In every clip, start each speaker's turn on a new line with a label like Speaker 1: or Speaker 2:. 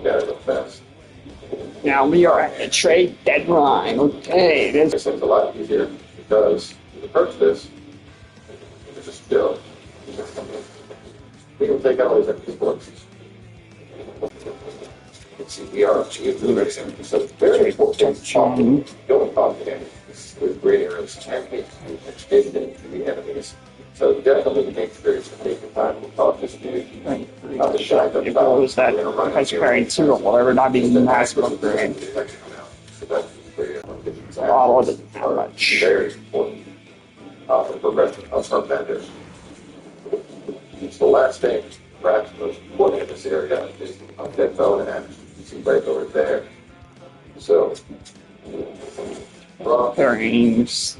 Speaker 1: look at it real fast.
Speaker 2: Now we are at the trade deadline. Okay, this
Speaker 1: It's a lot easier because the approach this is just chill. We can take out all these empty sports. Let's see, we are achieving the racing. So very important talking. Don't talk to him. With great arrows and make educated into the enemies. So definitely make sure you take the time to talk this dude.
Speaker 2: the shot if it was that has carried two or whatever, not being the maximum upgrade. So Ottawa doesn't have much.
Speaker 1: Very important for progression of our vendors. It's the last thing, perhaps most important in this area, is dead bone and you see right over there. So,
Speaker 2: There's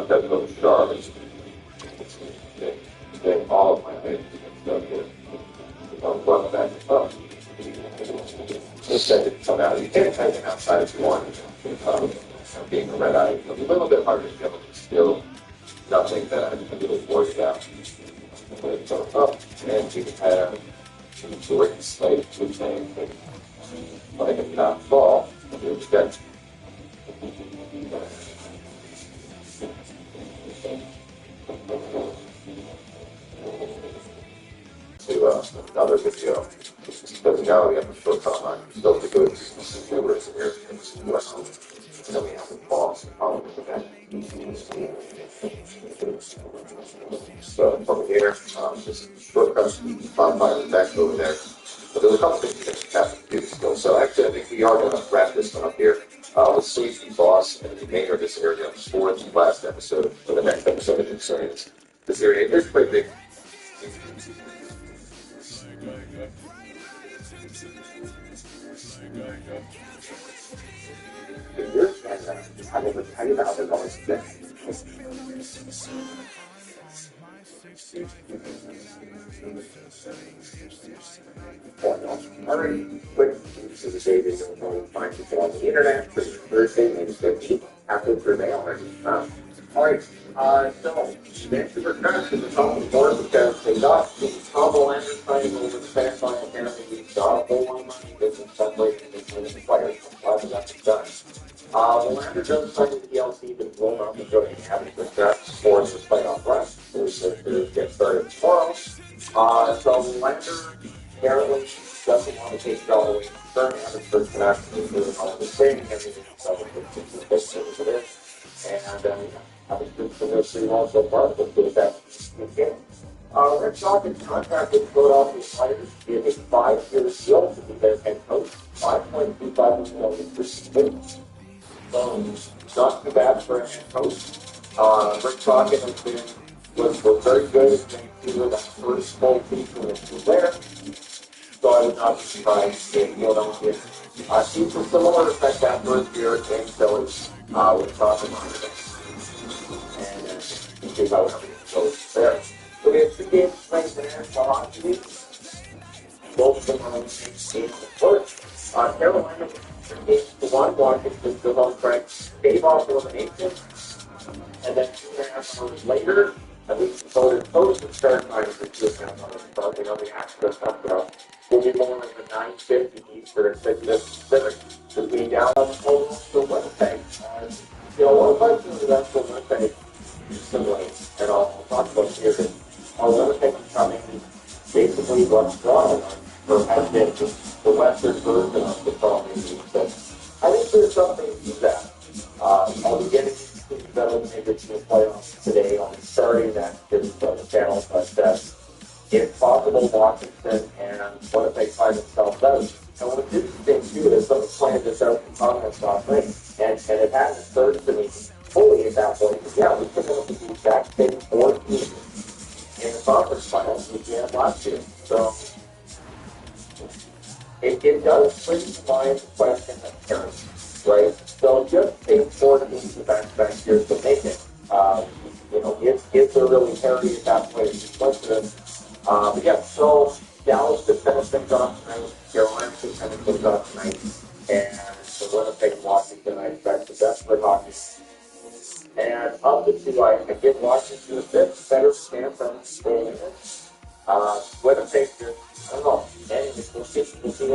Speaker 1: dead bone shards. All of my things stuff here. Run back up. Just that it come out. You can't take it outside if you want. Being a red eye, it'll be a little bit harder to kill, but still nothing that I'm really worried about. So up, and you can have great slate to things like it not fall. You've got to another video. Because now we have a short timeline. We still have to go to Sabres and here in the US. And then we have the boss and problems with that. So from here, just shortcuts, bonfire back over there. But there's a couple things you have to do still. So actually, I think we are going to wrap this one up here. We'll see the boss and the remainder of this area for the last episode, for the next episode of this area. It's pretty big. How do you know there's always this? Alright, quick, this is a day that you'll probably find people on the internet for Thursday, May 15th, after the survey already. Alright, so, Vancouver Canucks in the top of the board because they got the Tom Lander signing over the finish line. Apparently, we got a whole lot of money. This is translated into the players. Glad that that's done. Lander does sign the DLC, but will not be going to have the Canucks for the playoff run. It get started tomorrow. So Lander apparently doesn't want to take it all the way to the turn. And the first Canucks is doing all the same. Everything is it is. And I think this is pretty well so far. Let's do that again. Red Sox in contract with Philadelphia Flyers is a 5-year deal to be their head coach, $5.25 million per season. Not too bad for a head coach. Rick Crockett was very good at Vancouver that first full season when he was there. So I would not be surprised if Philadelphia sees a similar effect that first year in Philly with Crockett on it. And see how everything goes there. So we have 2 games playing in the National Hockey League. Both of them are on the same game of first. Carolina 3-1. Washington still on track. Stave off elimination. And then 2.5 hours later, at least the voted post and start time for 2.5 hours. Starting on the Astros up will be more like the 9:50 Eastern, 6 Pacific, to be down on the Winnipeg. One question is that's the Winnipeg similar, and I'll talk about here that our Winnipeg is coming basically what's drawn or has been the Western version of the problem. So I think there's something to that. I'll be getting better maybe to the playoffs today on starting that the channel, but if possible, Washington and Winnipeg find themselves out. And what it did think too is someone planned this out in comments last night, and it hasn't started to me fully at that point. Yeah, we took up the exact same 4 teams in the conference finals we had last year. So it does bring to mind the question of parents, right? So just take 4 teams the back years to make it. If they're really parity at that point, it's question. But yeah, so Dallas just finished things off tonight. Carolina just finished things off tonight. And the Winnipeg and Washington, I expect the best for hockey. And of the two, I give Washington a bit better chance on staying in it. Winnipeg, I don't know, any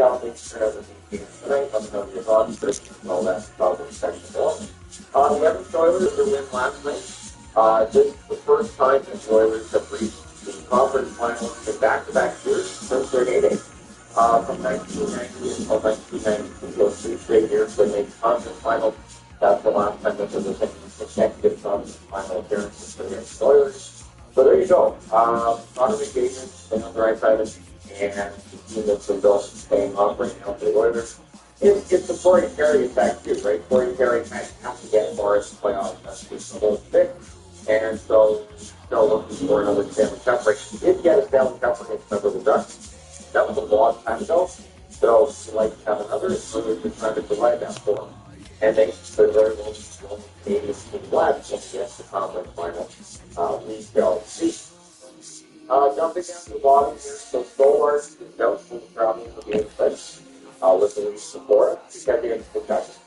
Speaker 1: Athletes turn out to be tonight. Let me know your thoughts. All that's probably section 1. The Edmonton Oilers, their win last night. This is the first time that the Oilers have reached the conference finals in back-to-back years since their heyday. From 1990 until 1992, so 3 straight years they made conference finals. That's the last time that there was any consecutive conference final appearances for the Edmonton Oilers. So there you go. Connor McDavid, Daniel Draisaitl, and the team that's been built and staying off right now for the Oilers. It's the Corey Perry effect too, right? Corey Perry might have to get more in the playoffs. That's just the whole thing. And so, still looking for another Stanley Cup race. He did get a Stanley Cup against the Ducks. That was a long time ago. So, like to have another, so they're just trying to provide that for him. And they, they're very well Canadian team left against the conference final. We shall see. Jumping down to the bottom here, so Stolars is out for the problem of the English. With the Leafs support, he's got the Ducks.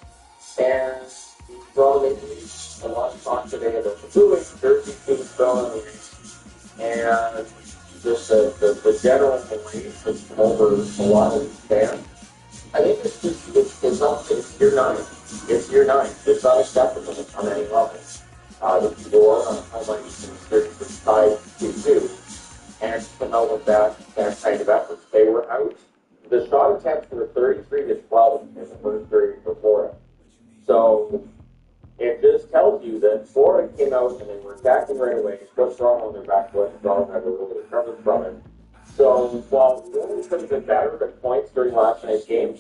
Speaker 1: And the Toronto Maple Leafs, a lot of talk today about the Blue Wings, Jersey team spelling the Leafs. And just the general belief that's over a lot of these fans. I think it's just, it's year 9. It's year 9. It's not acceptable on any level. The door on home ice is tied to 2. And to come out with that kind of effort. They were out. The shot attempts were 33 to 12 in the first period for Florida. So it just tells you that Florida came out and they were attacking right away. Put Toronto on their back foot. Toronto never really recovered from it. So while Wolves could have been better at points during last night's game,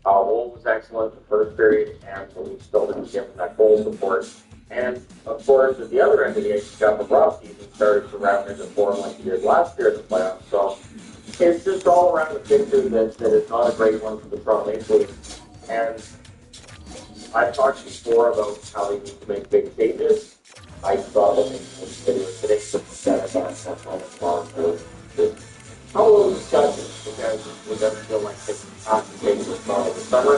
Speaker 1: Wolves was excellent in the first period, and the Leafs still didn't give them that goal support. And of course, at the other end of the ice, you got Bobrovsky, who started to round into form like he did last year in the playoffs. So it's just all around the picture that is not a great one for the Toronto Maple Leafs. And I've talked before about how they need to make big changes. I thought that today set us on the spot for how will discussion because we don't feel like taking concentrating with Toronto this summer.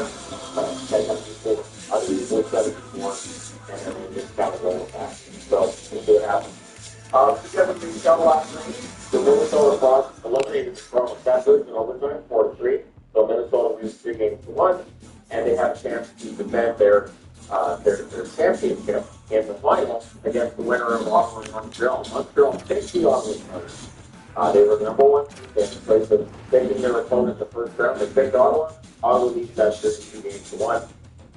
Speaker 1: They have people, other people have done it before, and then they just got to roll it back. So we'll see what happens. Together with the show last night, the Minnesota Frost eliminated the Toronto Sabres in overtime 4-3. So Minnesota wins 3-1, and they have a chance to defend their championship in the final against the winner of Ottawa and Montreal. Montreal picked the Ottawa Senators. They were the number 1. They played the taking their opponent the first round. They picked Ottawa. Ottawa leads that 2-1.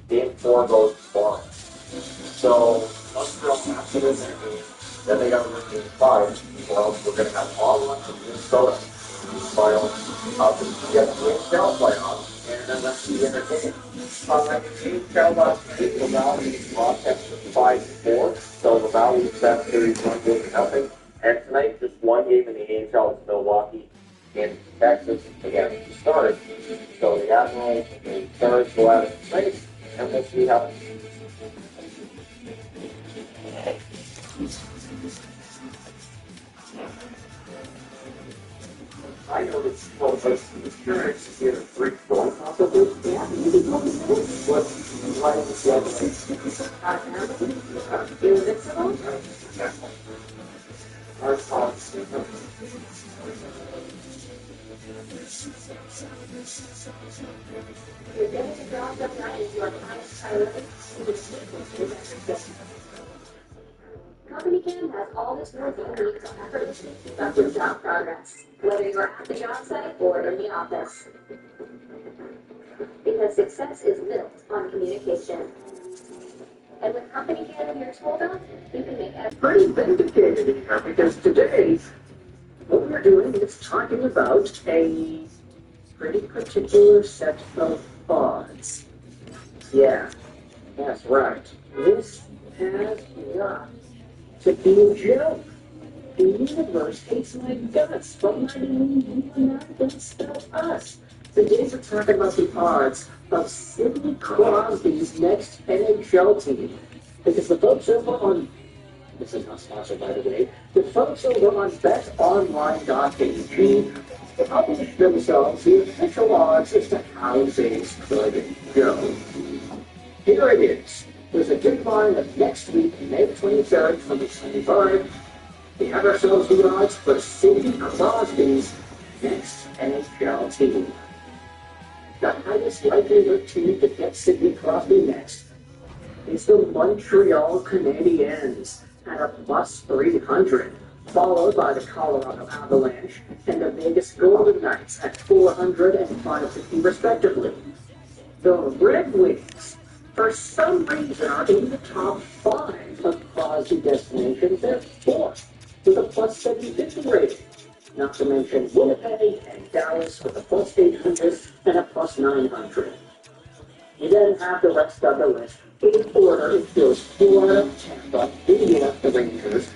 Speaker 1: Game 4 goes to Florida. So Montreal has to win their game. Then they got to win game 5. Or else we're going to have Ottawa and Minnesota in the final of the NHL playoffs. And then that's the entertainment. Like in the NHL last night, the Valley lost at 5-4. So the Valley set series 1-0. And tonight, just one game in the NHL is Milwaukee in Texas again to start. So the Admirals and Stars go out of tonight, and we'll see how. I know that most of the experience is either 3-4 possibly. Yeah, what like the other thing? Our thoughts. You're getting the job done right is your highest priority.
Speaker 3: Company Cam has all the tools you need to effortlessly keep up your job progress, whether you're at the job site or in the office. Because success is built on communication. And with Company Cam in your tool belt, you can make it
Speaker 1: pretty vindicated here because today, what we're doing is talking about a pretty particular set of odds. Yeah, that's right. This has got to be a joke. The universe hates my guts, but not even not going to spell us. Today we're talking about the odds of Sidney Crosby's next NHL team. Because the folks over on, this is not sponsored by the way, the folks over on betonline.ag published themselves the official odds as to how things could go. Here it is. There's a deadline of next week, May 23rd, 2025. We have ourselves the odds for Sidney Crosby's next NHL team. The highest likelihood team to get Sidney Crosby next is the Montreal Canadiens at a plus 300, followed by the Colorado Avalanche and the Vegas Golden Knights at 400 and 550 respectively. The Red Wings, for some reason, are in the top 5 of Crosby destinations. They're 4th with a plus 750 rating. Not to mention Winnipeg and Dallas with a plus 800 and a plus 900. You then have the rest of the list. In order, it goes Florida, Tampa, Indiana, the Rangers,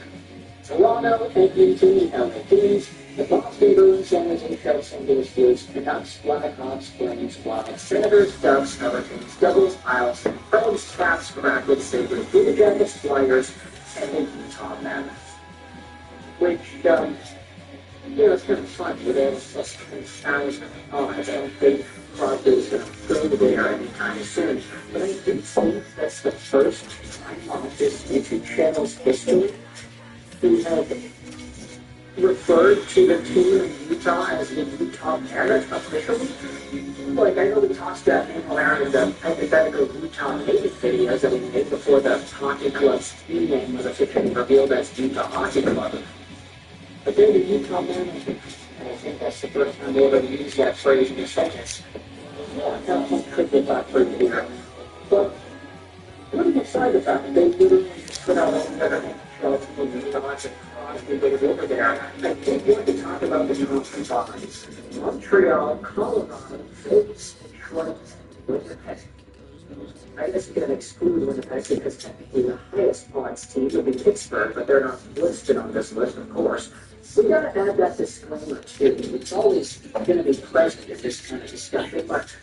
Speaker 1: Toronto, Edmonton, the LA Kings, the Boston Bruins, San Jose Sharks, St. Louis Blues, Canucks, Blackhawks, Flames, Wild, Senators, Ducks, Hurricanes, Devils, Isles, Preds, Caps, Kraken, Sabres, Blue Jackets, Flyers, and the Utah Mammoth. Which, it's kind of fun with this. That's kind of sounds, I don't think Crosby's going to go there anytime soon. But I do think that's the first time on this YouTube channel's history who have referred to the team in Utah as the Utah Mammoth officially. Like, I know we tossed that name around in the hypothetical Utah Native videos that we made before the hockey club's team name was officially revealed as Utah Hockey Club. But they're the Utah Mammoth, and I think that's the first time we'll ever use that phrase in a sentence. Yeah, I could get that for here. But, putting aside the fact that they literally put out all the other shows in Utah and Crosby was over there, I think we have to talk about the top three bodies. Montreal, Colorado, Vegas, Detroit, Winnipeg. I guess you can exclude Winnipeg because technically the highest odds team would be Pittsburgh, but they're not listed on this list, of course. We gotta add that disclaimer too. It's always going to be present in this kind of discussion, but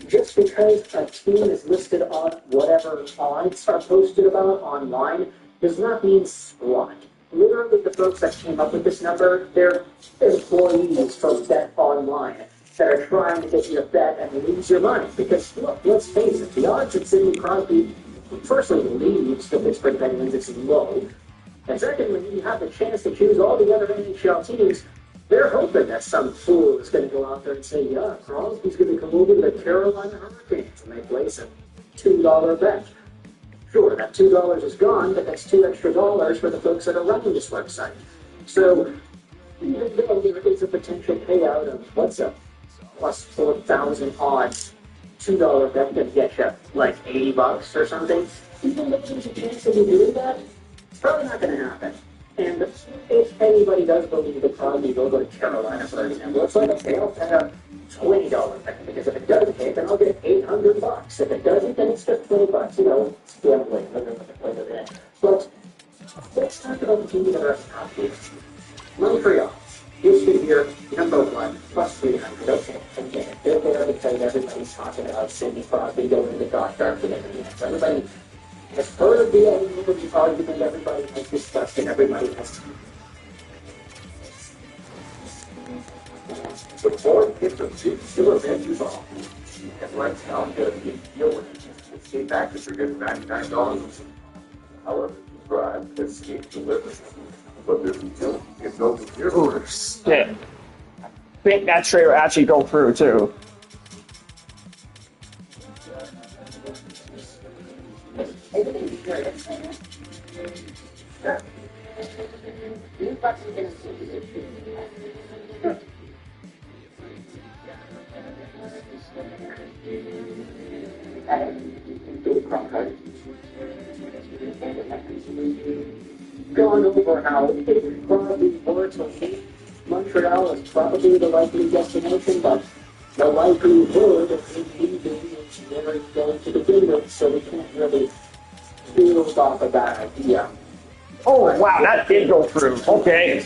Speaker 1: just because a team is listed on whatever odds are posted about online does not mean squat. Literally, the folks that came up with this number, they're employees from Bet Online that are trying to get you to bet and lose your money. Because, look, let's face it, the odds that Sidney Crosby, firstly, leaves the Pittsburgh Penguins is low. And secondly, you have the chance to choose all the other NHL teams. They're hoping that some fool is going to go out there and say, yeah, Crosby's going to come over to the Carolina Hurricanes, and they place a $2 bet. Sure, that $2 is gone, but that's $2 extra for the folks that are running this website. So, even though there is a potential payout of, what's up, plus 4,000 odds, $2 bet can get you like $80 or something, even though there's a chance of you doing that, it's probably not going to happen. And if anybody does believe that Crosby will go to Carolina, for example, it's like, okay, I'll pay a $20 bet, because if it does hit, then I'll get $800. If it doesn't, then it's just $20. You know, it's gambling. But let's talk about the teams that are at the top here. Montreal. Houston here, number 1, plus 300. Okay, again, they're there because everybody's talking about Sidney Crosby going to the doctor for the minutes. Everybody has heard of the argument, everybody has discussed, and everybody has.
Speaker 4: The four different teams still have involved. And right now, you deal with it. See, factors are getting $99. However, you drive, this scheme delivers. But there's still, it goes to your orders.
Speaker 2: Yeah. I think that trade will actually go through, too.
Speaker 1: Gone over how if Crosby were to leave, Montreal is probably the likely destination, but the likelihood of him leaving is very low to begin with, so we can't really build off of that idea.
Speaker 2: Oh, wow, that did go through. Okay.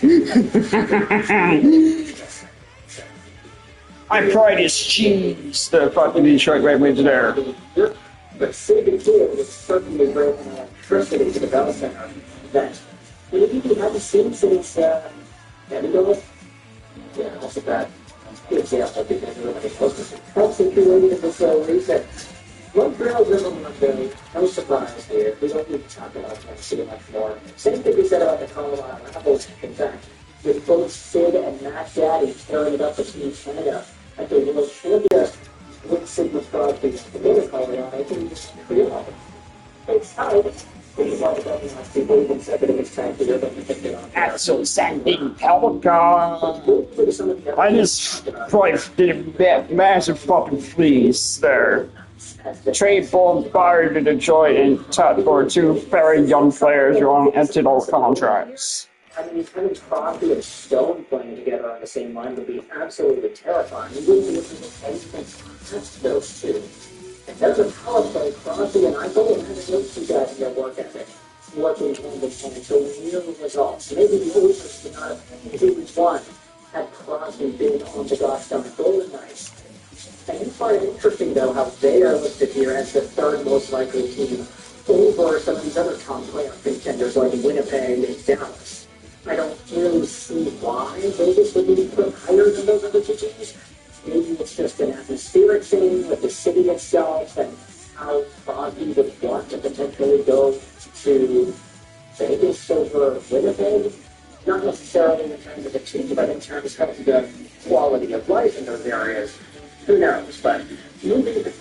Speaker 2: I tried his cheese, the fucking Detroit Red Wings there.
Speaker 1: But Sagan did was certainly bring electricity to the Bell Center that maybe we haven't seen since Eddie. Yeah, that's a bad example because everybody's supposed to be concentrated in this reset. Montreal's number 1 game, no surprise here. We don't need to talk about Tennessee much more. Same thing we said about the Colorado Avalanche. In fact, with both Sid and Matt Daddy tearing it up between Canada at the World Championship, with was Crosby politically on it, and just real. It's tight. It's like the consecutive time to get everything on.
Speaker 2: Axel Sandin Pelican. I just like did a massive fucking fleece there. Trade both fired to Detroit and touched for two very young players who are on entity contracts.
Speaker 1: I mean, having Crosby and Stone playing together on the same line would be absolutely terrifying. You wouldn't be able to anything past those two. And there's a power play, Crosby and I don't have those two guys in their work ethic. Working hand in hand to real results. Maybe the Oilers would not have easily won had Crosby been on the gosh-darn Golden Knights. And it's quite interesting, though, how they are listed here as the third most likely team over some of these other top playoff contenders like Winnipeg and Dallas. I don't really see why Vegas would be put higher than those other two teams. Maybe it's just an atmospheric thing with the city itself and how Crosby would want to potentially go to Vegas over Winnipeg. Not necessarily in terms of the team, but in terms of the quality of life in those areas. Who knows? But moving to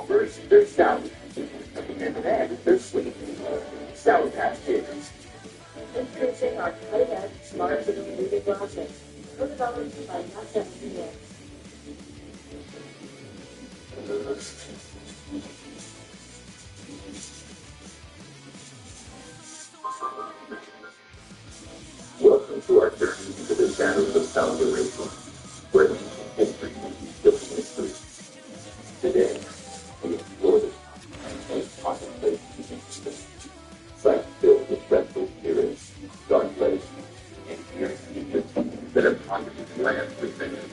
Speaker 4: First, there's South. And then there's Sweet. South has kids.
Speaker 3: Introducing our cutting-edge smart city moving glasses, co-developed by NASA engineers.
Speaker 4: Welcome to our journey into the shadows of South Arabia, where ancient history meets civil history. Today, we explore the and contemplate the ancient sites filled with dreadful spirits, dark places, and fierce secrets that have haunted this land for centuries.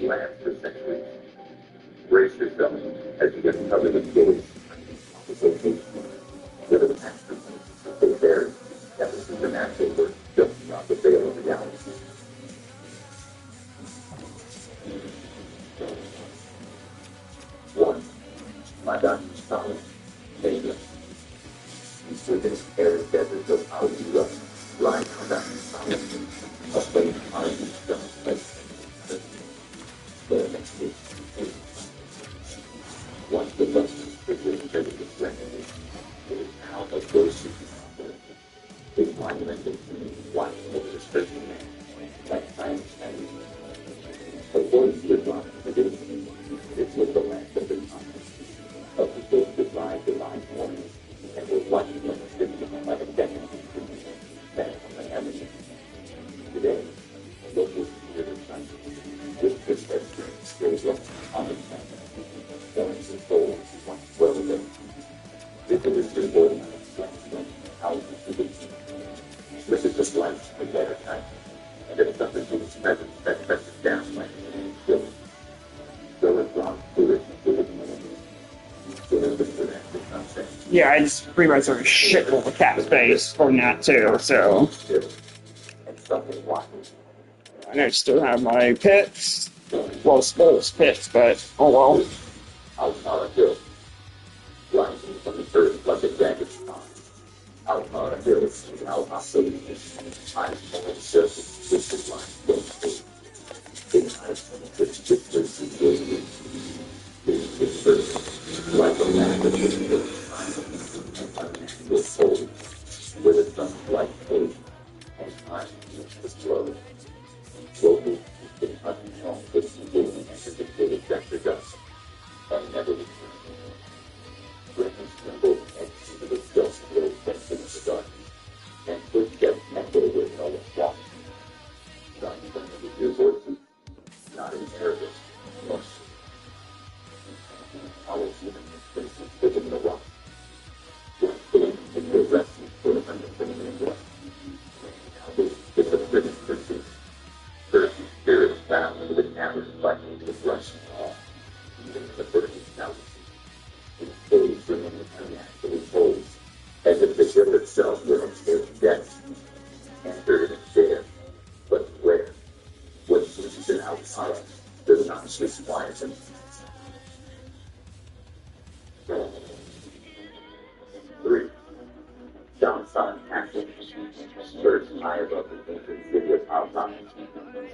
Speaker 4: Land for centuries. Brace yourself as you get covered with gaze. Location. Live in the masterpiece. Stay there. That was supernatural work just beyond the veil of reality. One, my doctor's solid. Danger. East of this arid desert of Altura, lying on that solid. A place on a stone place. The next week, once the dust is quickly filled with serenity, it is now a ghost of big monument of one over the spiritual man, like time standing. The voice lives on the beginning. It's with the land of the time, of the good divine morning, and we're watching them sitting like a decade then from the heavens. Today, look at the sun. With this experience, there is a common sense. Points and goals once well lived. Visitors to the world and houses to the sea. This is just life a better time. And if something is present that presses down like still. So it's wrong to it to the community. So there's the direction I'm saying.
Speaker 2: Yeah, I just pretty much sort of shit full of cat space from that too, so.
Speaker 4: And something walking.
Speaker 2: I still have my pits. Well, small pits, but oh well.
Speaker 4: Out on a hill. Rising from the earth like a jagged spine. Out on a hill, see how oscillating I'm on the surface, twisted lines don't fade. In eyes from the twisted and glazing. It's first, like a land of the unnatural soul, where the sun's light fades, and time meets the slow. Slowly, in unknown distance, enters the village after dusk, and never returns. Breakfast trembled and into the dust rolled fences in the dark, and footsteps echoed with no one walking,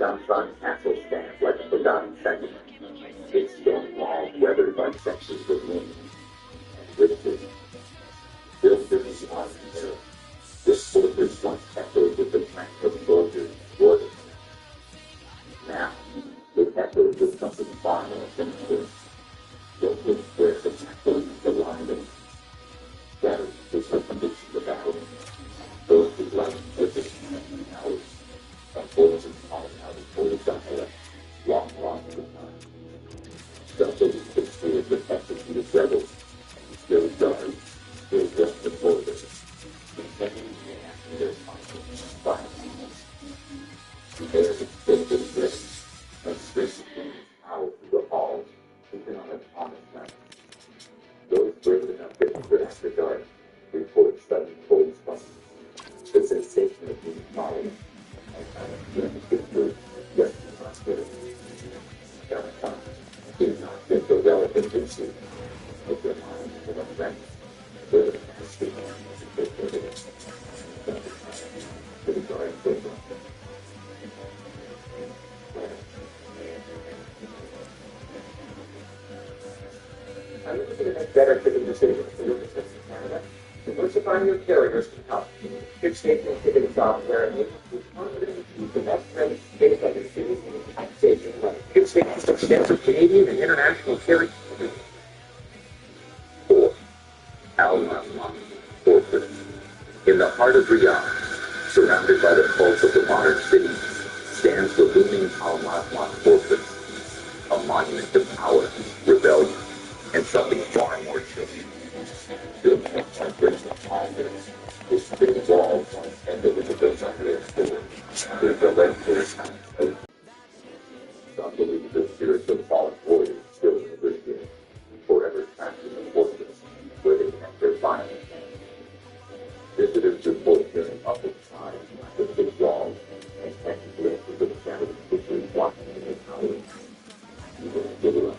Speaker 1: Southside castle stands like a forgotten sentiment. Its stone walls weathered by centuries of wind and riches. Built in the swamp era, this fortress once echoed with the clank of soldiers' orders. Now, it echoes with something far more sinister. Built with squares of tackling the line of scattered is the condition of battle. Those who like living in hours, and forces calling out of holy dialect, long to time. Stealthily concealed with executed rebels, still guards, still just the borders, intending to enact their conscience by there is extended grace, and strengthening power through the halls, even on an honest night. Those brave enough to enter after dark report sudden cold spots, the sensation of being followed, and unexpected good, yet prosperity. Sometimes do not get the relevant issue of their mind with a friend, where the past is the regard for them. I'm looking to make better fitting decisions for your business in Canada. Diversifying your carriers can help. Good safety and ticketing software enables you to confidently choose the best rates based on your city's unique taxation level. Good safety's extensive Canadian and international carrier. 4. Al-Masma Fortress. In the heart of Riyadh, surrounded by the pulse of the modern city, stands the looming Al-Masma Fortress, a monument to power, rebellion, and something far more chilling. Built from hundreds of kilometers, this big wall ended with a designer door. There's a legendary sound. Some believe the spirits of fallen warriors still live here, forever trapped in the fortress, where they kept their final stand. Visitors report hearing muffled cries behind the big walls and catching glimpses of shadowy figures walking in the towers. Even in Gilera,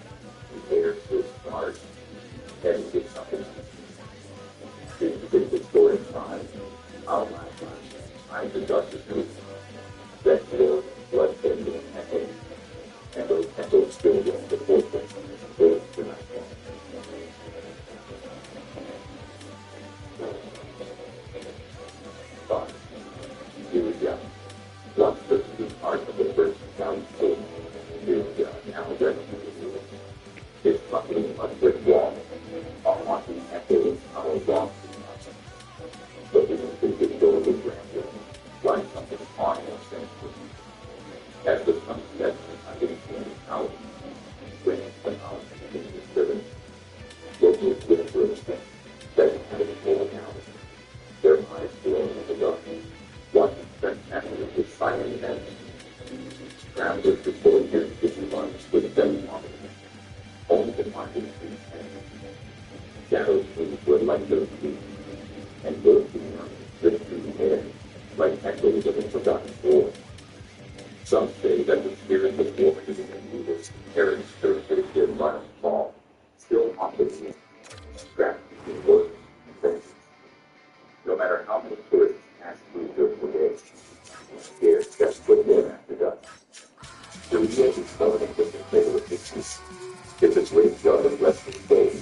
Speaker 1: the air feels charged, heading with something. The story inside, our lifetime, behind the darkest roof, that filled blood-stained and echoes, and those echoes still ring the fortress, built for nightfall. But, Syria, once the heart of the first town state, Syria now recognizes its buckling mud-brick wall, a haunting echo of our walk. But it is the door of grandeur, like something far more sinister. As the sun sets behind the gloomy tower, bringing the house into the disturbance, locals whisper of strength that it had fallen down. Their eyes glowing in the dark, watching spectacular with silent heads. Grounded before hearing kitchen lunch with them walking, only to find the streets empty. Shadows move where light goes deep, and those beyond drift through the air like echoes of a forgotten war. Some say that the spirit of war is in the leaders carrying spiritually their violent fall, still haunted me, strapped between work and faith. No matter how many tourists pass through during the day, scared just foot there after dusk. The result is starting with the fatal pictures. If its weight got of less than gold,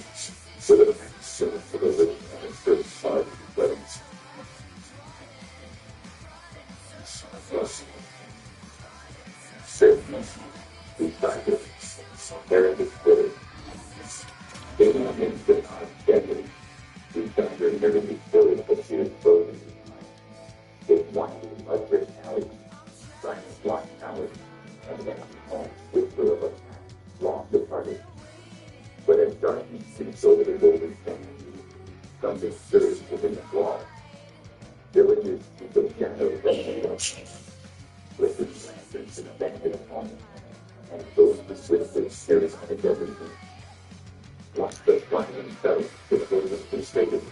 Speaker 1: with a maximum for the living and a certain side of the weddings. Thus, safeness, we find it, Eric is good. Getting on instant on schedule, we found her nearly fully of she is clothing. It winding mud-brick alleys, silent block towers, and then home whisper of a path long departed. But as darkness sinks over the golden sand, something stirs within the wall. Villages keep a shadow that flickers lanterns in abandoned homes, and those who swiftly stares at the desert. Once the flying fell to the foot of the stadium,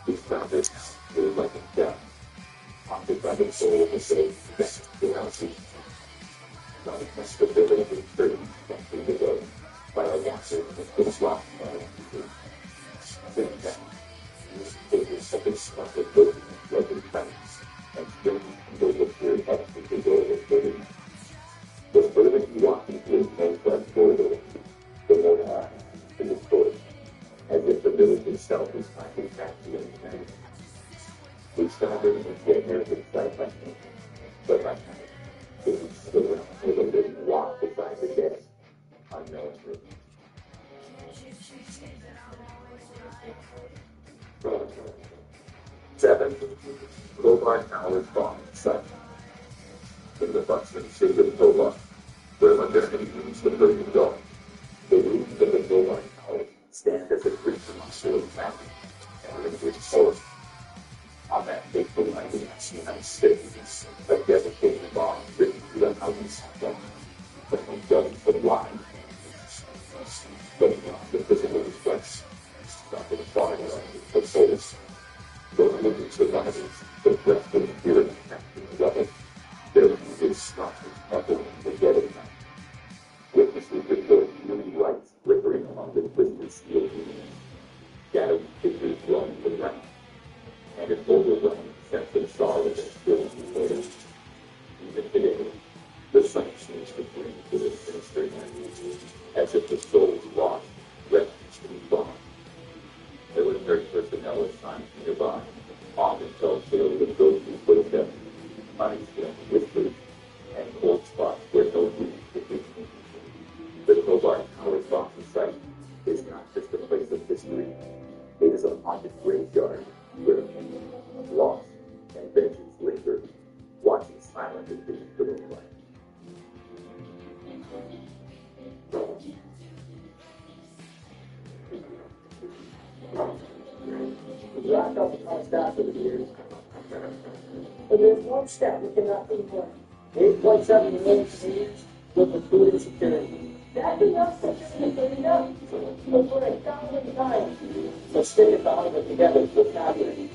Speaker 1: we found it feel like a death, haunted by the soul of the saved best reality. Not a stability of burden from the road, by a watcher with the swamp and sitting down. These figures have been struck with broken and broken planets, and still they appear up with the door of liberty.
Speaker 4: village itself is finally back to the we celebrated and get everything right back then. But right now, it was still with a living walk beside the dead, unknown room. Seven, Hobart Towers Bond site. In the bustling city of Hobart, where modernity meets the perfect dog, the ruins of the Hobart Tower stand as a creature muscle of fact and liquid soul. On that fateful night in 1996, a devastating bomb written through the house when we dug the blind. But beyond the physical distress, not the far end of souls, those living survivors, the breath of fear and captain weapon, their wounded structures echoing the dead of night. Witnesses reported eerie lights flickering among the twisted steel beams, shadowy figures glowing from night, and an overwhelming sense of sorrow that fills the air. Even today, the sight seems to bring to the sinister night, as if the soul's lost refuge to be gone. Military personnel assigned nearby often tell tales of ghostly footsteps, unexplained whispers, and cold spots where no breeze could reach. The Hobart Tower Boxing site is not just a place of history, it is a haunted graveyard where pain, loss, and vengeance linger, watching silently beneath the moonlight.
Speaker 5: Rock up our staff for the years. But there's one step we cannot ignore. 8.7 million seniors live with food insecurity. That's enough to security up. But for 1,000 times, let's stay about it together with happening.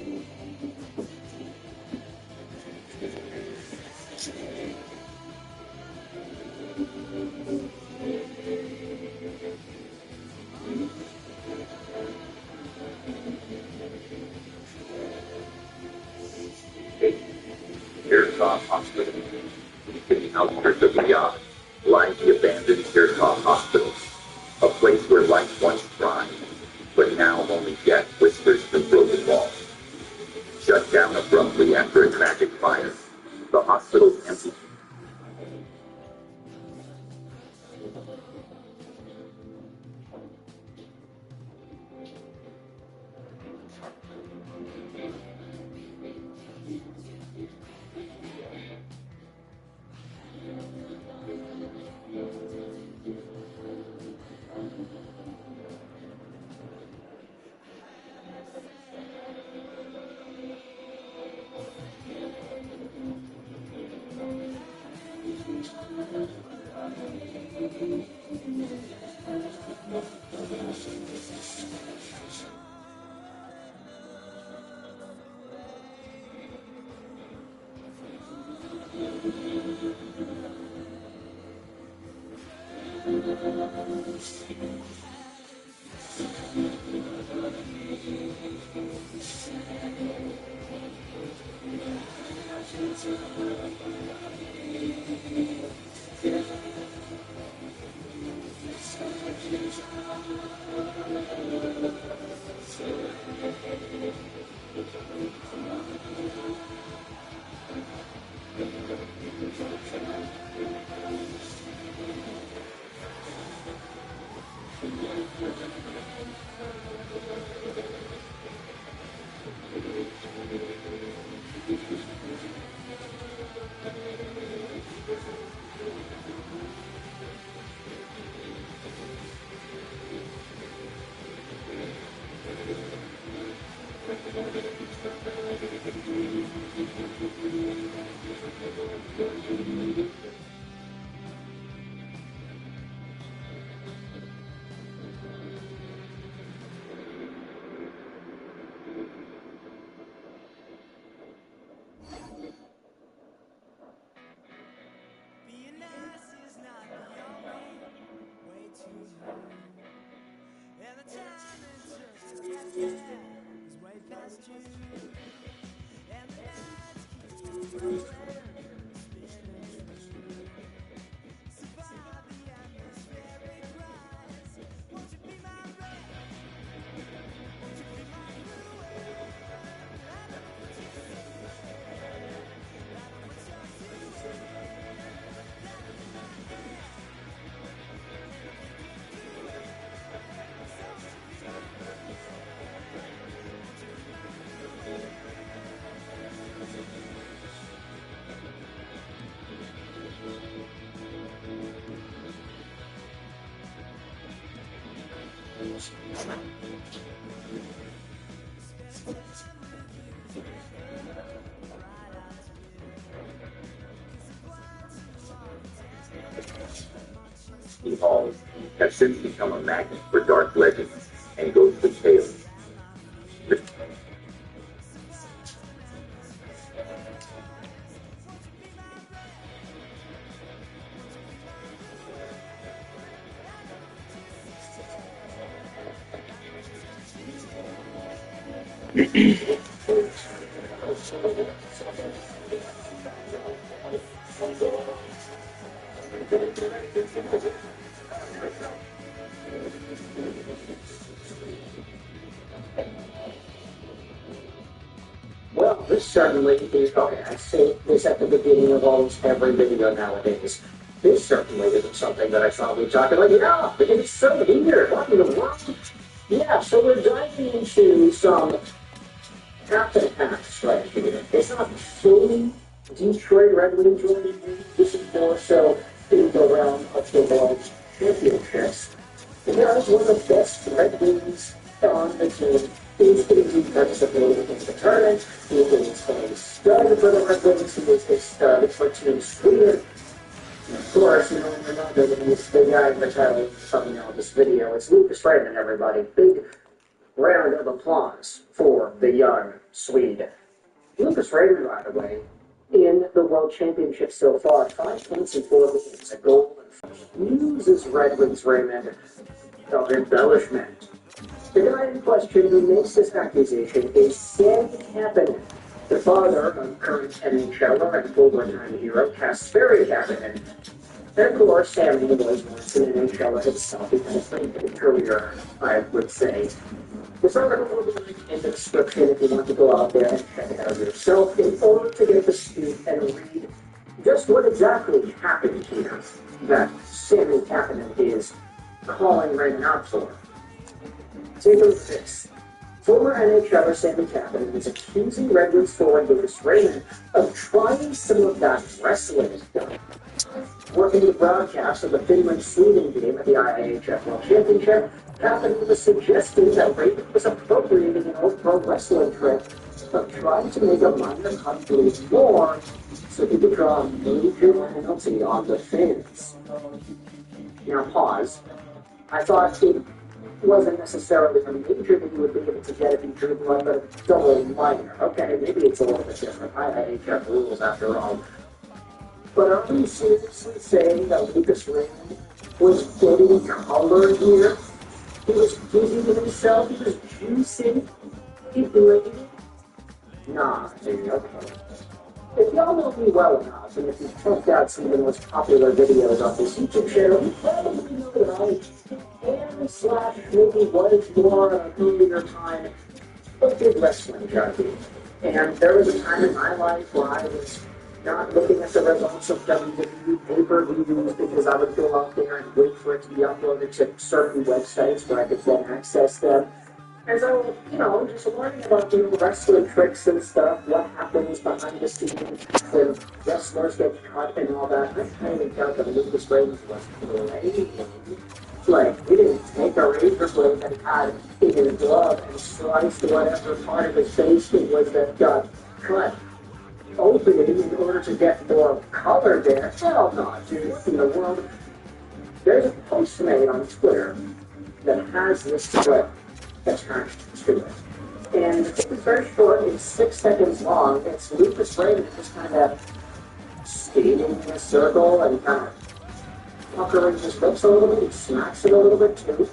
Speaker 4: Airsoft Hospital. In the outskirts of Riyadh lies the abandoned Airsoft Hospital, a place where life once thrived, but now only death whispers through broken walls. Shut down abruptly after a tragic fire, the hospital's empty.
Speaker 1: has since become a magnet for dark legends and ghostly tales.
Speaker 5: Well, this certainly is, okay, I say this at the beginning of almost every video nowadays. This certainly isn't something that I thought we'd talk about. Yeah, because it's so weird. What in the world? Yeah, so we're diving into some captain hacks right here. It's not fully Detroit Red Wings related. This is more so in the realm of the World Championships. And there is one of the best Red Wings on the team. He's indeed participating in the tournament. He is a stud for the Red Wings. He is a stud for Team Sweden. Of course, you know, we're not going to use the guy that's having something on this video. It's Lucas Raymond, everybody. Big round of applause for the young Swede. Lucas Raymond, by the way, in the World Championship so far, 5 points and 4 games, a goal, and uses Red Wings Raymond of embellishment. The guy in question who makes this accusation is Sam Kapanen, the father of current NHLer and full-time hero Kasperi Kapanen. And of course, Sammy was once an NHLer himself. He had a pretty good career, I would say. This article will be linked in the description if you want to go out there and check it out yourself in order to get the speed and read just what exactly happened here that Sammy Kapanen is calling Raymond out for. Take a look at this. Former NHLer Sammy Kapanen is accusing Red Wings forward Lucas Raymond of trying some of that wrestling stuff. Working the broadcast of the Finland-Sweden game at the IIHF World Championship, Kapanen was suggesting that Raymond was appropriating an old pro wrestling trick of trying to make a minor cut bleed more so he could draw a major penalty on the Finns. Now pause. I thought it wasn't necessarily a major that you would be able to get if you drew blood, but it's double minor. Okay, maybe it's a little bit different. IIHF rules after all. But are we seriously saying that Lucas Raymond was getting color here? He was giving himself, he was juicing, he bladed? Nah, dude, okay. If y'all know me well enough, and if you've checked out some of the most popular videos on this YouTube channel, you probably know that I am slash maybe was more on an earlier time a big wrestling junkie. And there was a time in my life where I was not looking at the results of WWE pay-per-views because I would go out there and wait for it to be uploaded to certain websites where I could then access them. And so, you know, just learning about the wrestling tricks and stuff, what happens behind the scenes when wrestlers get cut and all that. I highly doubt that Lucas Raymond was playing. Like, he didn't take a razor blade that he had in his glove and sliced whatever part of his face it was that got cut open in order to get more color there. Hell no, dude. What in the world? There's a post made on Twitter that has this clip attached to it. And it's very short, it's 6 seconds long. It's Lucas Raymond just kind of skating in a circle and kind of puckering his lips a little bit. He smacks it a little bit too.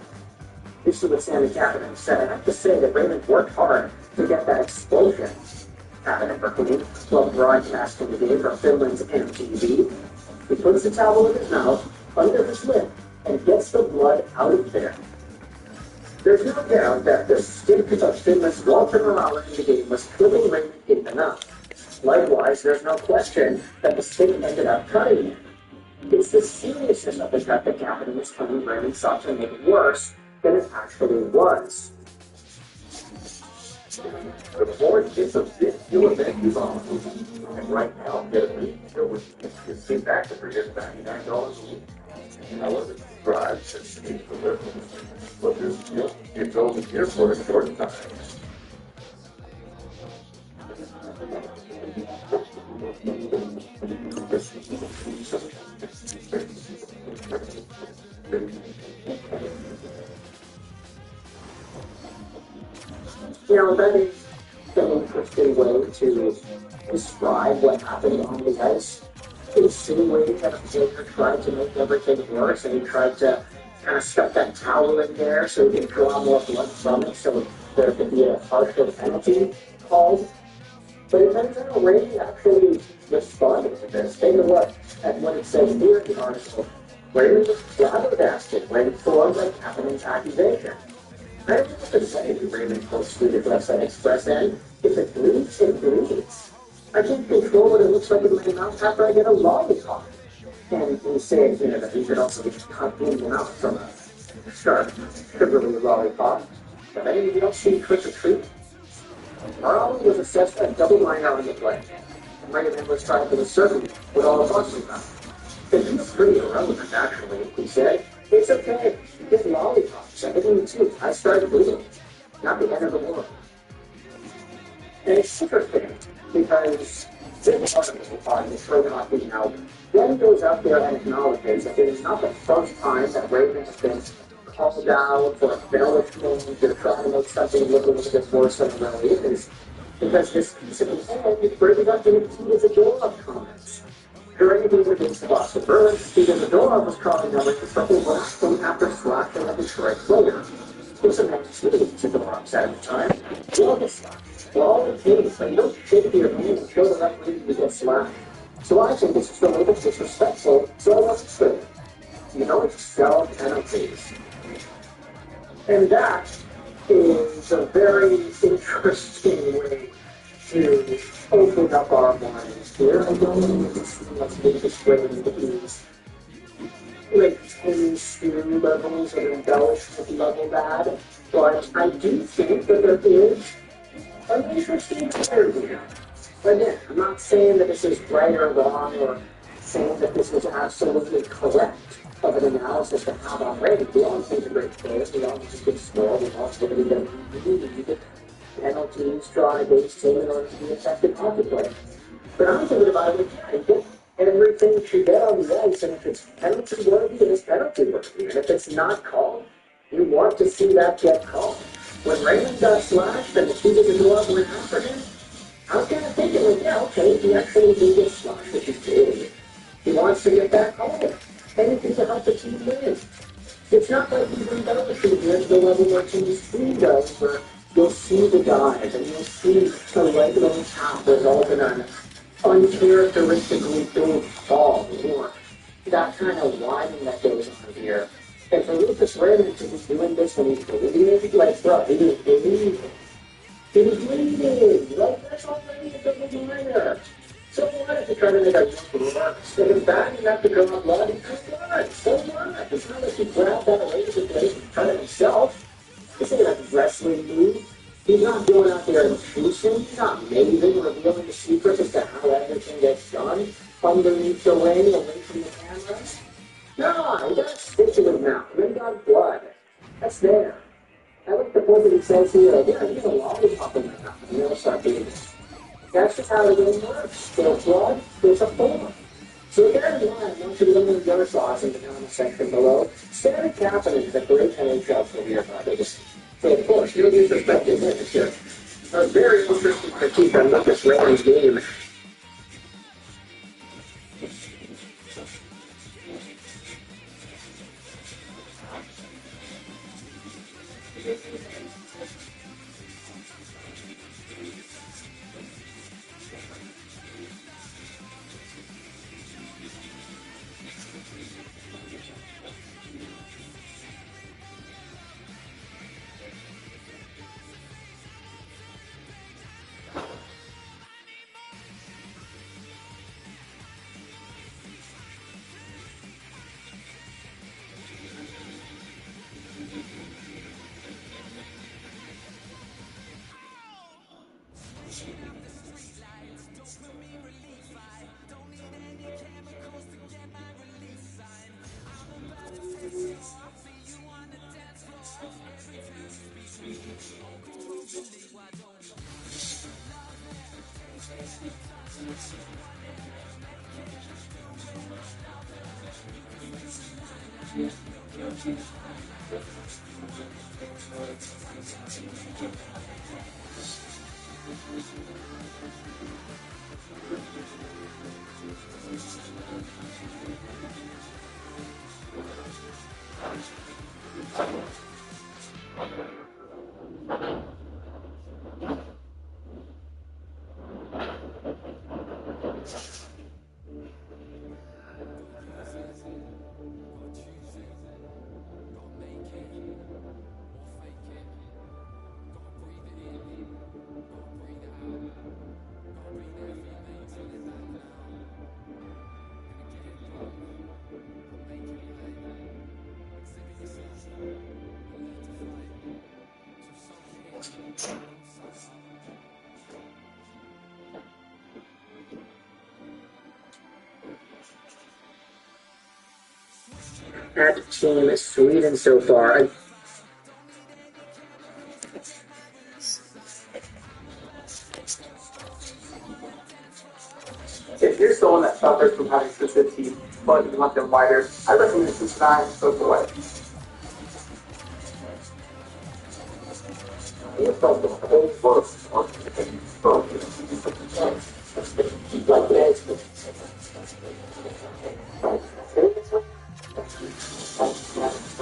Speaker 5: This is what Sammy Kapanen said. I have to say that Raymond worked hard to get that explosion. Kapanen for whom while broadcasting the game for Finland's MTV. He puts the towel in his mouth, under his lip, and gets the blood out of there. There's no doubt that the stink of Finland's Walter Morales in the game was filling Raymond in enough. Likewise, there's no question that the stink ended up cutting him. It's the seriousness of the cut that Kapanen was telling Raymond sought to make it worse than it actually was.
Speaker 4: The board gets a big deal of that on. And right now, get a week, you sit back and forget $99 a week. However, subscribe to Steve the Liver. But this deal, it's only here for a short time.
Speaker 5: that is an interesting way to describe what happened on the ice. Insinuating that a player tried to make everything worse and he tried to kind of stuff that towel in there so he could draw more blood from it so there could be a harsher penalty called. But it turns out Ray actually responded to this. Take a look at what it says here in the article. Raymond was flabbergasted when informed of Kapanen's accusation. I don't know what to say, Raymond post-tweeted website Express and if it bleeds, it bleeds. I can't control what it looks like in my mouth after I get a lollipop. And he said, that he could also get cut in the mouth from a sharp, sugary lollipop. But anybody else see Trick or Treat? Marlon was assessed a double minor on the play. And Raymond was trying for the circuit with all the fuss about it. He was pretty irrelevant, actually, he said. It's okay. Get lollipops. I didn't too. I started bleeding. Not the end of the world. And it's super thing because this article on the Pro Hockey now then goes out there and acknowledges that it is not the first time that Raymond has been called out for embellishment or trying to make something look a little bit worse than it really is. Because this piece of the end brings up the Tia's Adora comments. During the game against the Boston Bruins, Tia's Adora was calling out for trouble blasting after slashing a Detroit player. It was a nice team, Adora said at the time. Well, the slash. We're all in teams, but you don't shake your hand and show the referee you get slashed. So I think this is a little bit disrespectful, so I wasn't sure. You don't sell penalties. And that is a very interesting way to open up our minds here. I don't think it's much make this way into these like Timmy Stew levels or embellishment level bad, but I do think that there is an interesting pattern here. Again, I'm not saying that this is right or wrong or saying that this is absolutely correct of an analysis to have already. We all think a great players, we all just get scored, we all think we get penalties, draw a base team in order to be effective hockey player. But I'm thinking about it, yeah, you get everything you get on the ice, and if it's penalty worthy, then it's penalty worthy. And if it's not called, you want to see that get called. When Raymond got slashed and the Tia's Adora went after him, I was kind of thinking, like, yeah, okay, he actually did get slashed, which is big. He wants to get that called. Anything to help the team win. It's not like he's embellishing here to the level where Team Speed does, where you'll see the dive and you'll see the leg on top result in an uncharacteristically big fall, or that kind of whining that goes on here. And for Lucas Raymond to be doing this when he's bleeding, like, bro, he was bleeding. He was bleeding. Like, that's already a double minor. So what if you try to make a work? Instead of bad enough to draw blood, he drew blood. So what? It's not like he grabbed that away to the place and cut it himself. This ain't a wrestling move. He's not going out there and choosing. He's not amazing, revealing the secrets as to how everything gets done underneath the ring, away from the cameras. No, he got a stitch in his mouth. Then got blood. That's there. I like the point that he says here, like, yeah, you get a lollipop in my mouth, and you'll start doing this. That's just how the game works. There's blood, there's a form. So with that in mind, I want you to look at the other sauce in the comment section below. Static Kapanen is a great NHL career, by the way. So of course, no disrespect to him. It's just a very interesting critique on Lucas Raymond's game.
Speaker 1: at Team Sweden so far.
Speaker 6: If you're still in that suffers from having sensitive teeth, but you want them whiter, I recommend Cincinnati Soap Away.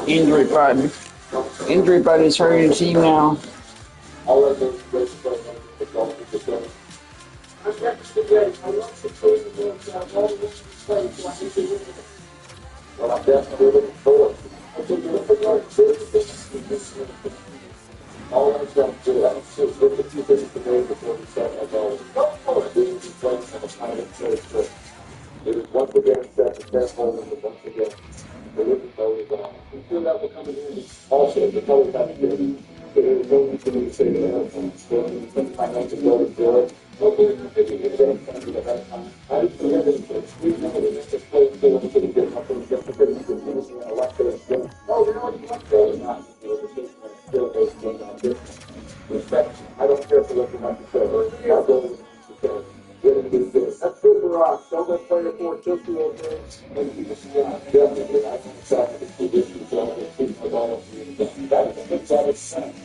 Speaker 2: Injury button. Injury button is hurting the team now.
Speaker 4: Well, I'm definitely looking forward. I think you're looking forward to all I'm trying to do. I'm just looking at 2 things today before we start my goal. Being in place of a kind of church. It is once again set the best hole and once again the living goal is on. We feel that we're coming in also the color time here. But it is only for me to say that I'm still in my hands and go to do it. Hopefully, I'm thinking of that. I just feel that it's we know that it's just place to look at the different just because you can finish in a lecture and still, oh, you know what you want to not still goes on this. Respect, I don't care for looking like the show. I'll go to that's good for us. Don't let player 4 tilt you over and you just definitely I can decide to do this and go and keep my ball. That is a good side of sense.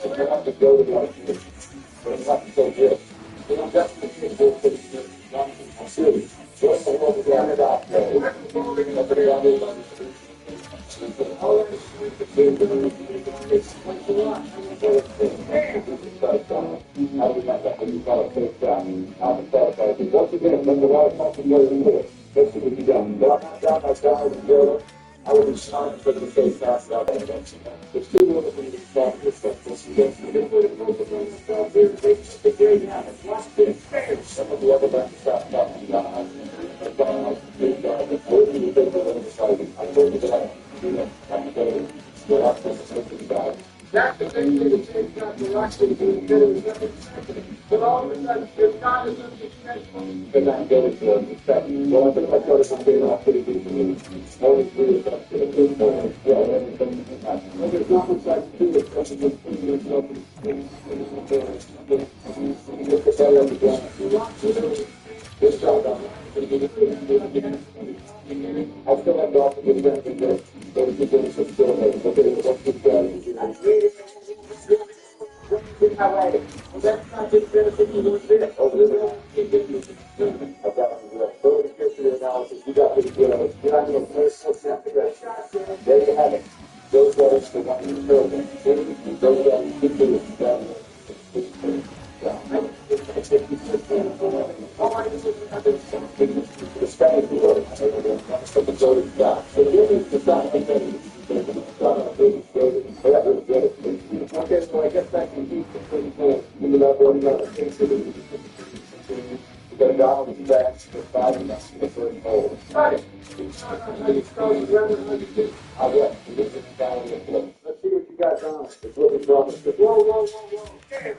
Speaker 4: So you have to go to the other team. But it's not so good. You know, definitely a good thing. I'm serious. Just the one who got it out there. Once again, there's a lot of possibilities here. Let's see what you got. But I'm not down my guys and Jordan. I will be trying to put the face fast out there. There's 2 little things to stop this stuff. This is just the way to go to themselves here. They just get there now. It's last bit. Some of the other guys stop talking about it. That's the thing that the change got to actually do better. But all of a sudden, it's not as successful. And I'm going to respect. Well, I think I started from being off pretty good to me. Only 3 of us. Yeah, everything. There's not much I can do. It's just yourself. Get the ball on the ground. Good job, I still have golf to get back in there. So we can do some still there. Okay, let's get that. Well, that's not just benefit you lose it. Oh, I've got so many history analysis. You got pretty good at it. You're not going to play so simple. There you have it. Those guys, the one who's serving. Those guys, keep doing it. Okay, so I guess that can keep we got a guy on his back for 5 minutes in the first hole. Right. Let's see what you got done. It's looking promising. Whoa.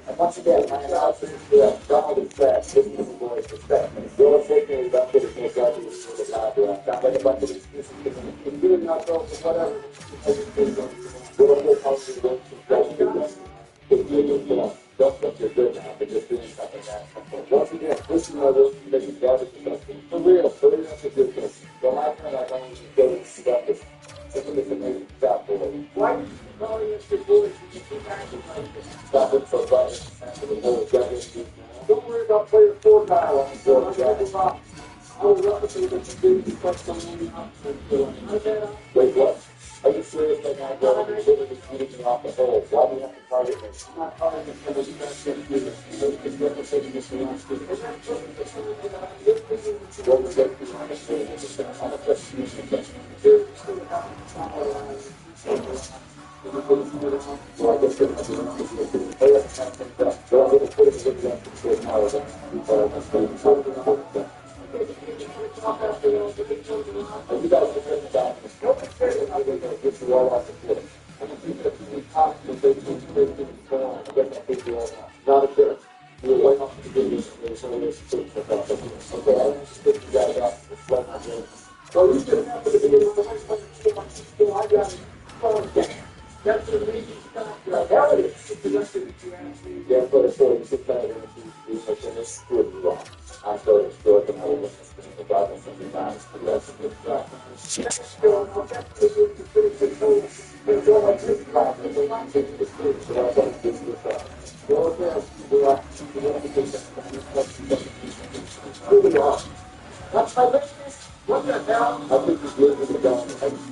Speaker 4: And once again, my analysis is that Donald is fast. This is the boys' respect. The only thing is about getting more guys in the background. Sounds like a bunch of excuses. It's good enough, though, for whatever. Don't think you're good now, but just doing something now. Once again, this is another that you got to do. For real, that's a good thing. So my friend, I don't even go to stuff. It's an amazing job for it. Why did you call it your boys when you keep acting like this? Stop it so bad. Don't worry about player 4 Kyle on the board. I was up to the big stuff on the option. Wait, what? Are you serious that now going to consider this meeting off the hole? Why do you have to target me? I'm not targeting for this best thing to do. It's representing this last thing. What was that? I'm a question. Well, I guess that's what I'm going to do. But I'm going to put it in the you guys can get that. Don't be scared that I'm going to get you all off the floor. I'm going to keep it to the top of the big thing and get that big deal out. Not a fit. You're way off the biggest thing, so there's two for that. Okay, I just think you guys out. It's like my game. Well, you didn't have to be in the Yeah, but it's sort of just kind of like in this good rock. I thought it's good, and I was about to think about it. That's a good job. That's my business. What the hell? I think he's losing the gun.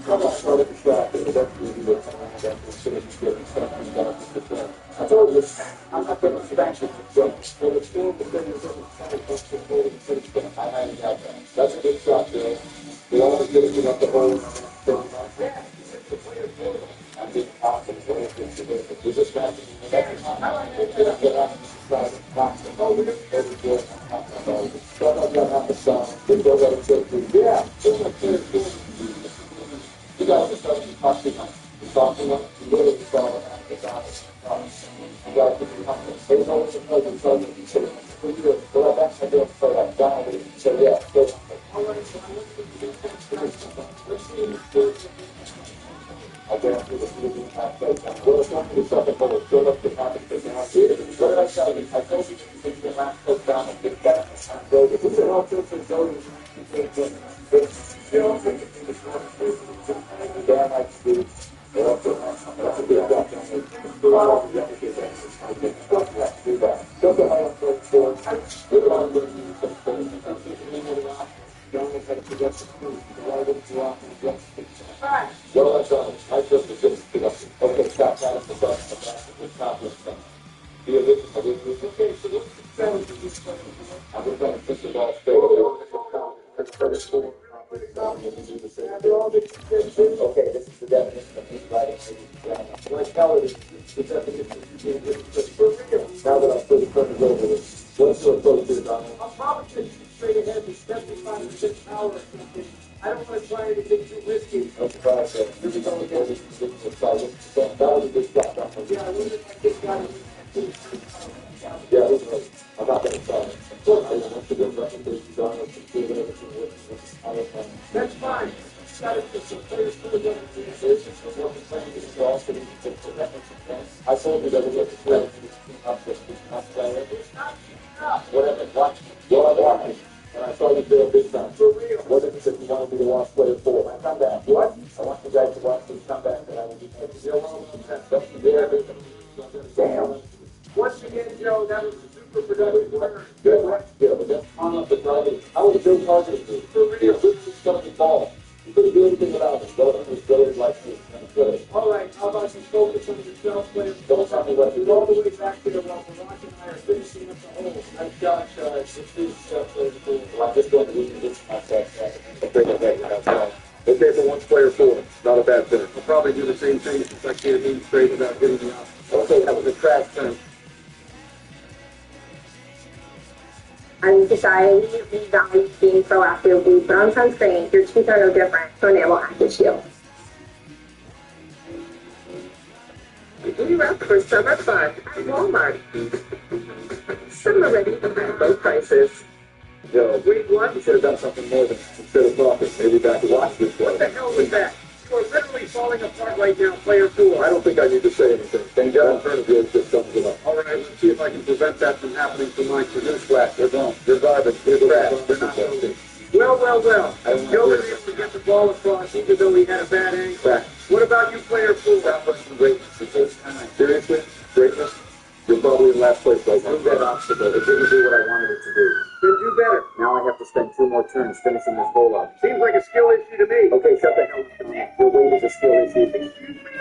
Speaker 4: Come on, try to distract him. That's really good. I told you, I'm not going to smash it. So it's 4% I haven't got that. That's a good shot, Bill. We always get it up the hole. Yeah, I think we just got to yeah, you guys are starting to talk too much. You're talking about the little ball at the top. You guys are talking. There's always a pleasure talking to each other. Well, I've actually been for that guy. So, yeah. I guarantee the movie well, it's not going to be something that will fill up the pocket. What did I tell you? I told you to take your last coat down and get back. So, if it's an alternative zone, you can't get it. Still, damn, I see. That's a good job. Do that. Don't go home for it. You're on the well, that's all. I just okay, stop that. Be a little okay, so what's the challenge of this one? I'm going to push the ball straight. Okay, this is the definition of me writing. When I tell it, it's the definition of now that I'm fully covered over this, what's your approach to it, Donald?
Speaker 5: I'm probably going to shoot straight ahead with 75% power or something. I don't want to try anything too risky.
Speaker 4: That's the process. This is only going to be that was a good shot, Donald.
Speaker 5: Yeah, I wonder if I get got it.
Speaker 4: Yeah, I'm not going to try it. I want to go back and do Donald to do everything.
Speaker 5: That's fine. Got it. Some players could have done it in the business.
Speaker 4: I told you that we have to play. Whatever, watch. Well, I'm watching. And I saw you do a big time.
Speaker 5: For real.
Speaker 4: What if you wanted me to watch player 4? I come back. What? I want you guys to watch me come back. And I will be don't you dare. Damn.
Speaker 5: Once again, Joe, that was a super productive work.
Speaker 4: Good work, Bill. But that's on up the target. How was Bill targeted you?
Speaker 5: For real.
Speaker 4: He's coming the ball. You couldn't do anything without him. Go was good like this. Good.
Speaker 5: All right, how about you focus on yourself, players?
Speaker 4: Don't tell me what to
Speaker 5: All the
Speaker 4: do.
Speaker 5: way back there while Barack and I are finishing up the hole.
Speaker 4: I've got well, I'm just going to lose this contract. Okay, for once player 4. Not a bad thing.
Speaker 6: I'll probably do the same thing since I can't aim straight without getting the out.
Speaker 4: Okay, that was a trash turn.
Speaker 3: On society, we value being proactive. We put on sunscreen. Your teeth are no different. So enable active shield. We wrap for summer fun at Walmart. Summer ready at low prices.
Speaker 4: Yo,
Speaker 5: Wait, what?
Speaker 4: you should have done something more than instead of talking. Maybe back to watch this
Speaker 5: What the
Speaker 4: play.
Speaker 5: hell was that? You're literally falling apart right now, player 4.
Speaker 4: I don't think I need to say anything. Thank God. Alternative just sums it up.
Speaker 6: All right, let's see if I can prevent that from happening tonight. For this
Speaker 4: Flat, they're gone. They're garbage. They're trash. They're not healthy.
Speaker 5: Well.
Speaker 4: I don't
Speaker 5: Joe
Speaker 4: know.
Speaker 5: was able to get the ball across even though he had a bad angle.
Speaker 4: Fact.
Speaker 5: What about you, player 4?
Speaker 4: That was some greatness. It takes time. Seriously, greatness. You're probably in last place right now. Move that obstacle. It didn't do what I wanted it to do.
Speaker 5: Then do better.
Speaker 4: Now I have to spend 2 more turns finishing this hole up.
Speaker 5: Seems like a skill issue to me.
Speaker 4: Okay, shut the hell up. Your weight is a skill issue.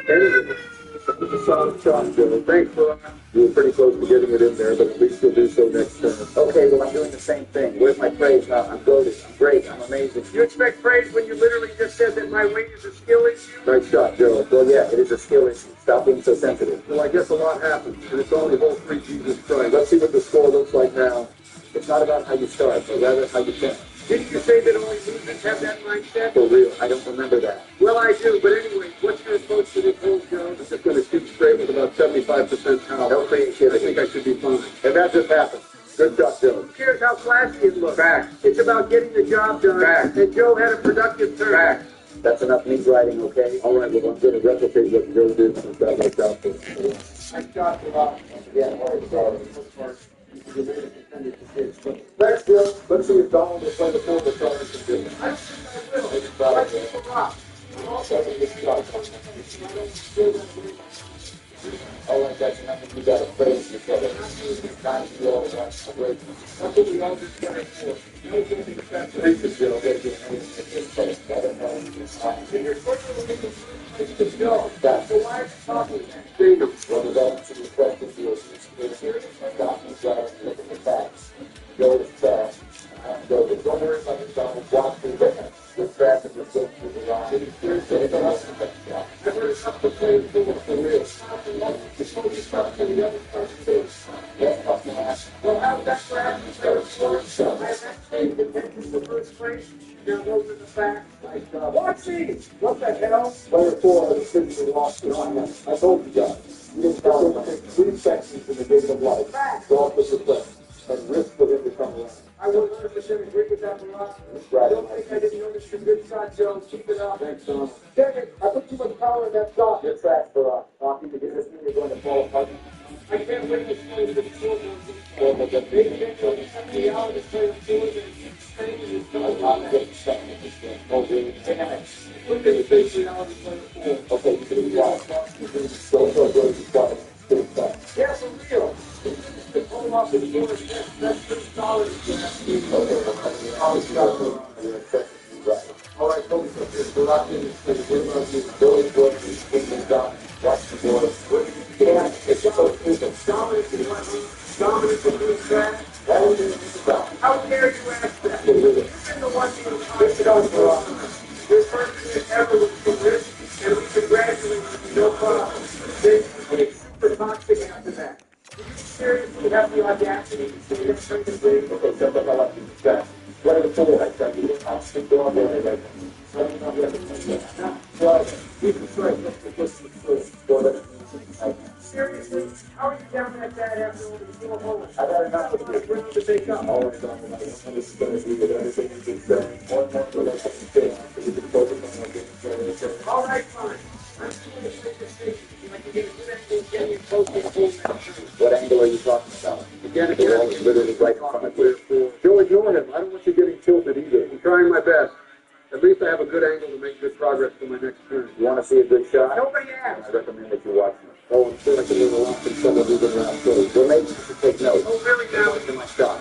Speaker 4: Anyway, it's a solid shot, Joe. Thanks, bro. You were pretty close to getting it in there, but at least you'll do so next turn. Okay, well, I'm doing the same thing. Where's my praise now? I'm goated. I'm great. I'm amazing.
Speaker 5: You expect praise when you literally just said that my weight is a skill issue?
Speaker 4: Nice shot, Joe. Well, yeah, it is a skill issue. Stop being so sensitive.
Speaker 6: well, I guess a lot happens, and it's only hole 3, Jesus Christ.
Speaker 4: Let's see what the score looks like now. It's not about how you start, but rather how you finish.
Speaker 5: Didn't you say that only losers have that mindset?
Speaker 4: For real, I don't remember that.
Speaker 5: Well, I do, but anyway, what's your approach to this hole, Joe?
Speaker 6: I'm just going to shoot straight with about 75% power.
Speaker 4: No creativity.
Speaker 6: I think I should be fine.
Speaker 4: And that just happened. Good shot, Joe.
Speaker 5: Who cares how flashy it looks?
Speaker 4: Fact.
Speaker 5: It's about getting the job done.
Speaker 4: Fact.
Speaker 5: And Joe had a productive turn.
Speaker 4: Fact. That's enough meat riding, okay? All right, well, I'm going to replicate what Joe did since that worked out for me.
Speaker 6: I got the rock.
Speaker 1: Yeah, well, sorry.
Speaker 6: Thanks, Bill.
Speaker 1: Let's see if Donald will play the forward starting position.
Speaker 6: I think I will. I think the rock. I'm also going to
Speaker 1: Oh, like that's nothing you gotta praise each other. It's time to all watch the break.
Speaker 6: That's what we all just got for. No good in the best.
Speaker 1: Thank you, Bill. Thank you.
Speaker 6: And you're quicker than the first place to go.
Speaker 1: That's
Speaker 6: So why are you talking then?
Speaker 1: freedom. Whether that's to the question field, it's serious. Doctor's got to look at the facts. Go to fast. Go to don't worry about the Donald. Watch the difference. The traffic is going through the line.
Speaker 6: I've heard enough to play the field for real. It's supposed to start to the other person. Well, how did that grab you there? I have actually been the first place. Now those are the facts. Watch these! What the hell?
Speaker 1: Player 4 has officially lost the line. I told you guys. You didn't tell me. Three sections in the game of life. Go up with the play. And risk for him to come around.
Speaker 6: I would 100% agree with that, Barack. I don't think I didn't notice your good shot, Joe. Keep it up.
Speaker 1: Thanks, Don.
Speaker 6: David, I put too much power in that shot.
Speaker 1: You're trash, Barack. Hockey, because this means you're going to fall apart.
Speaker 6: I can't wait to play the short one.
Speaker 1: Well, but the
Speaker 6: Maybe they only 70 hours to play the field and staying in his
Speaker 1: I'm
Speaker 6: time.
Speaker 1: not getting stuck in this game. Oh, really? Damn it.
Speaker 6: Look at the 50 hours to play the field.
Speaker 1: Okay, you can be quiet. So good, you got it. Stay back.
Speaker 6: Yeah, for real. Hold off the floor. That's $6.
Speaker 1: All right, folks, Barack is going to give us his Billy Brooks, his kingdom down. Watch the board. Yeah, it's so stupid.
Speaker 6: Dominant in this track.
Speaker 1: That was it.
Speaker 6: How dare you ask that? You've been the one being conscious. Your first thing ever was for risk, and we congratulate you. No problem. Then you get super toxic after that. Do you seriously have the audacity to say that kind of thing?
Speaker 1: Okay, so I like these guys. What are the four? I tell you, I'll stick to all day. Like, so I'm not going to well, you can try to just first. Go ahead.
Speaker 6: Seriously? How are you down that bad after only 4 holes?
Speaker 1: I got enough of
Speaker 6: It's ready to make up.
Speaker 1: always on the line. I'm just going to do with everything you can say. One more relationship, so you can focus on what you're saying.
Speaker 6: All right, fine. I'm just going to make a decision. I can get a good angle getting you close to the whole match.
Speaker 1: What angle are you talking about?
Speaker 6: Again,
Speaker 1: The wall is literally right in front of you. Joe, ignore him. I don't want you getting tilted either.
Speaker 7: I'm trying my best. At least I have a good angle to make good progress for my next turn.
Speaker 1: You want to see a good shot?
Speaker 6: Nobody
Speaker 1: I
Speaker 6: asked.
Speaker 1: recommend that you watch me. Oh, and feel like a little off in someone moving around footage. Well, maybe you should take notes.
Speaker 6: Oh, really now?
Speaker 1: Listen to my shot.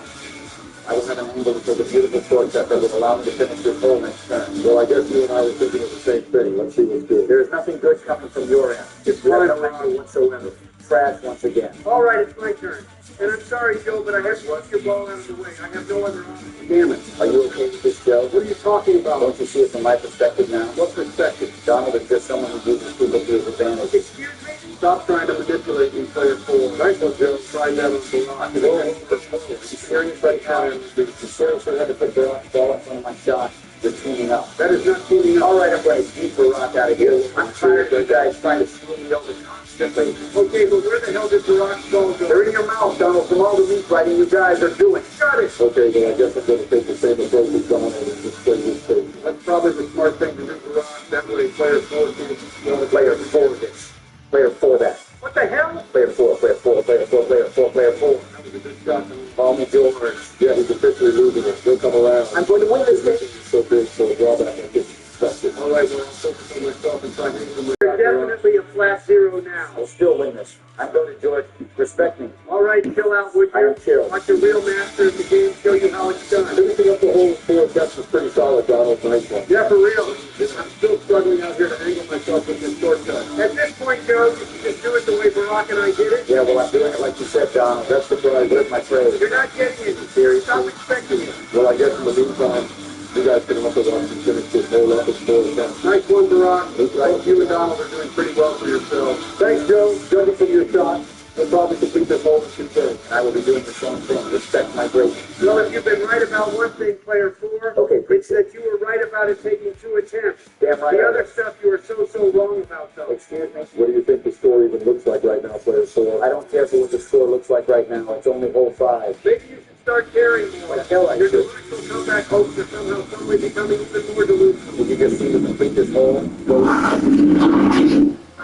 Speaker 1: I will have an angle to take a beautiful shortcut that will allow me to finish this hole next turn.
Speaker 7: Well, I guess you and I were thinking of the same thing. Let's see what's good.
Speaker 1: There is nothing good coming from your end.
Speaker 7: It's
Speaker 1: You have
Speaker 7: fine,
Speaker 1: no angle whatsoever. Trash once again.
Speaker 6: All right, it's my turn. And I'm sorry, Joe, but I have to run your ball out of the way. I have no other option.
Speaker 7: Damn it.
Speaker 1: Are you okay with this, Joe?
Speaker 7: What are you talking about?
Speaker 1: Don't you see it from my perspective now?
Speaker 7: What perspective?
Speaker 1: Donald is just someone who uses people to his advantage.
Speaker 6: Excuse me?
Speaker 7: Stop trying to manipulate me, player 4. Nice one, Joe. Try that on the rock.
Speaker 1: Are you serious right now? You seriously had to put the ball in front of my shot. You're teaming up.
Speaker 7: That is not teaming up.
Speaker 1: All right, I'm going to keep the rock out of here. I'm tired of you guys trying to screw me over constantly.
Speaker 7: Okay, but where the hell did the rock ball go?
Speaker 1: They're in your mouth, Donald, from all the meat writing you guys are doing.
Speaker 6: Got it.
Speaker 1: Okay, then I guess I'm going to take the same approach as going over and just play this thing.
Speaker 7: That's probably the smart thing to do for rock. That way, player 4 can
Speaker 1: Player 4 this. Player 4 that.
Speaker 6: What the hell?
Speaker 1: Player 4, player 4, player 4, player 4, player 4.
Speaker 7: That was a good shot.
Speaker 1: Call me George.
Speaker 7: Yeah, he's officially losing it. He'll come around.
Speaker 1: I'm going to win this game.
Speaker 7: So big, so a drawback I get expected. All right, well, I'll focus on myself and try to get them.
Speaker 6: You're definitely a flat zero now.
Speaker 1: I'll still win this. I'm going to George. Respect me.
Speaker 6: All right, chill out, would
Speaker 1: I
Speaker 6: you?
Speaker 1: don't chill.
Speaker 6: Watch a real master of the game show you how it's done.
Speaker 7: Everything up the whole 4 depths is pretty solid, Donald. Nice one.
Speaker 6: Yeah, for real.
Speaker 7: I'm still struggling out here to angle myself with this shortcut.
Speaker 6: At this point, Joe, you can just do it the way Barack and I did it.
Speaker 1: Yeah, well, I'm doing it like you said, Donald. That's the prize. That's my praise.
Speaker 6: You're not getting it.
Speaker 1: Seriously?
Speaker 6: Stop expecting it.
Speaker 7: Well, I guess in the meantime, you guys can also watch and finish this whole up at 4 depths. Nice one, Barack. I think you and Donald are doing pretty well for yourselves.
Speaker 1: Thanks, Joe. Judging from your shot, we'll probably complete this whole concern. I will be doing the same thing. Respect my greatness.
Speaker 6: Well, if you've been right about one thing, player 4,
Speaker 1: Okay,
Speaker 6: it's that you were right about it taking 2 attempts.
Speaker 1: Damn right.
Speaker 6: The other stuff you were so wrong about, though.
Speaker 1: Excuse me?
Speaker 7: What do you think the score even looks like right now, player 4?
Speaker 1: I don't care for what the score looks like right now. It's only hole 5.
Speaker 6: Maybe you should start caring more.
Speaker 1: Like hell I
Speaker 6: Your
Speaker 1: should.
Speaker 6: delusional comeback hopes are somehow suddenly becoming even more delusional.
Speaker 1: Did you just see me complete this hole?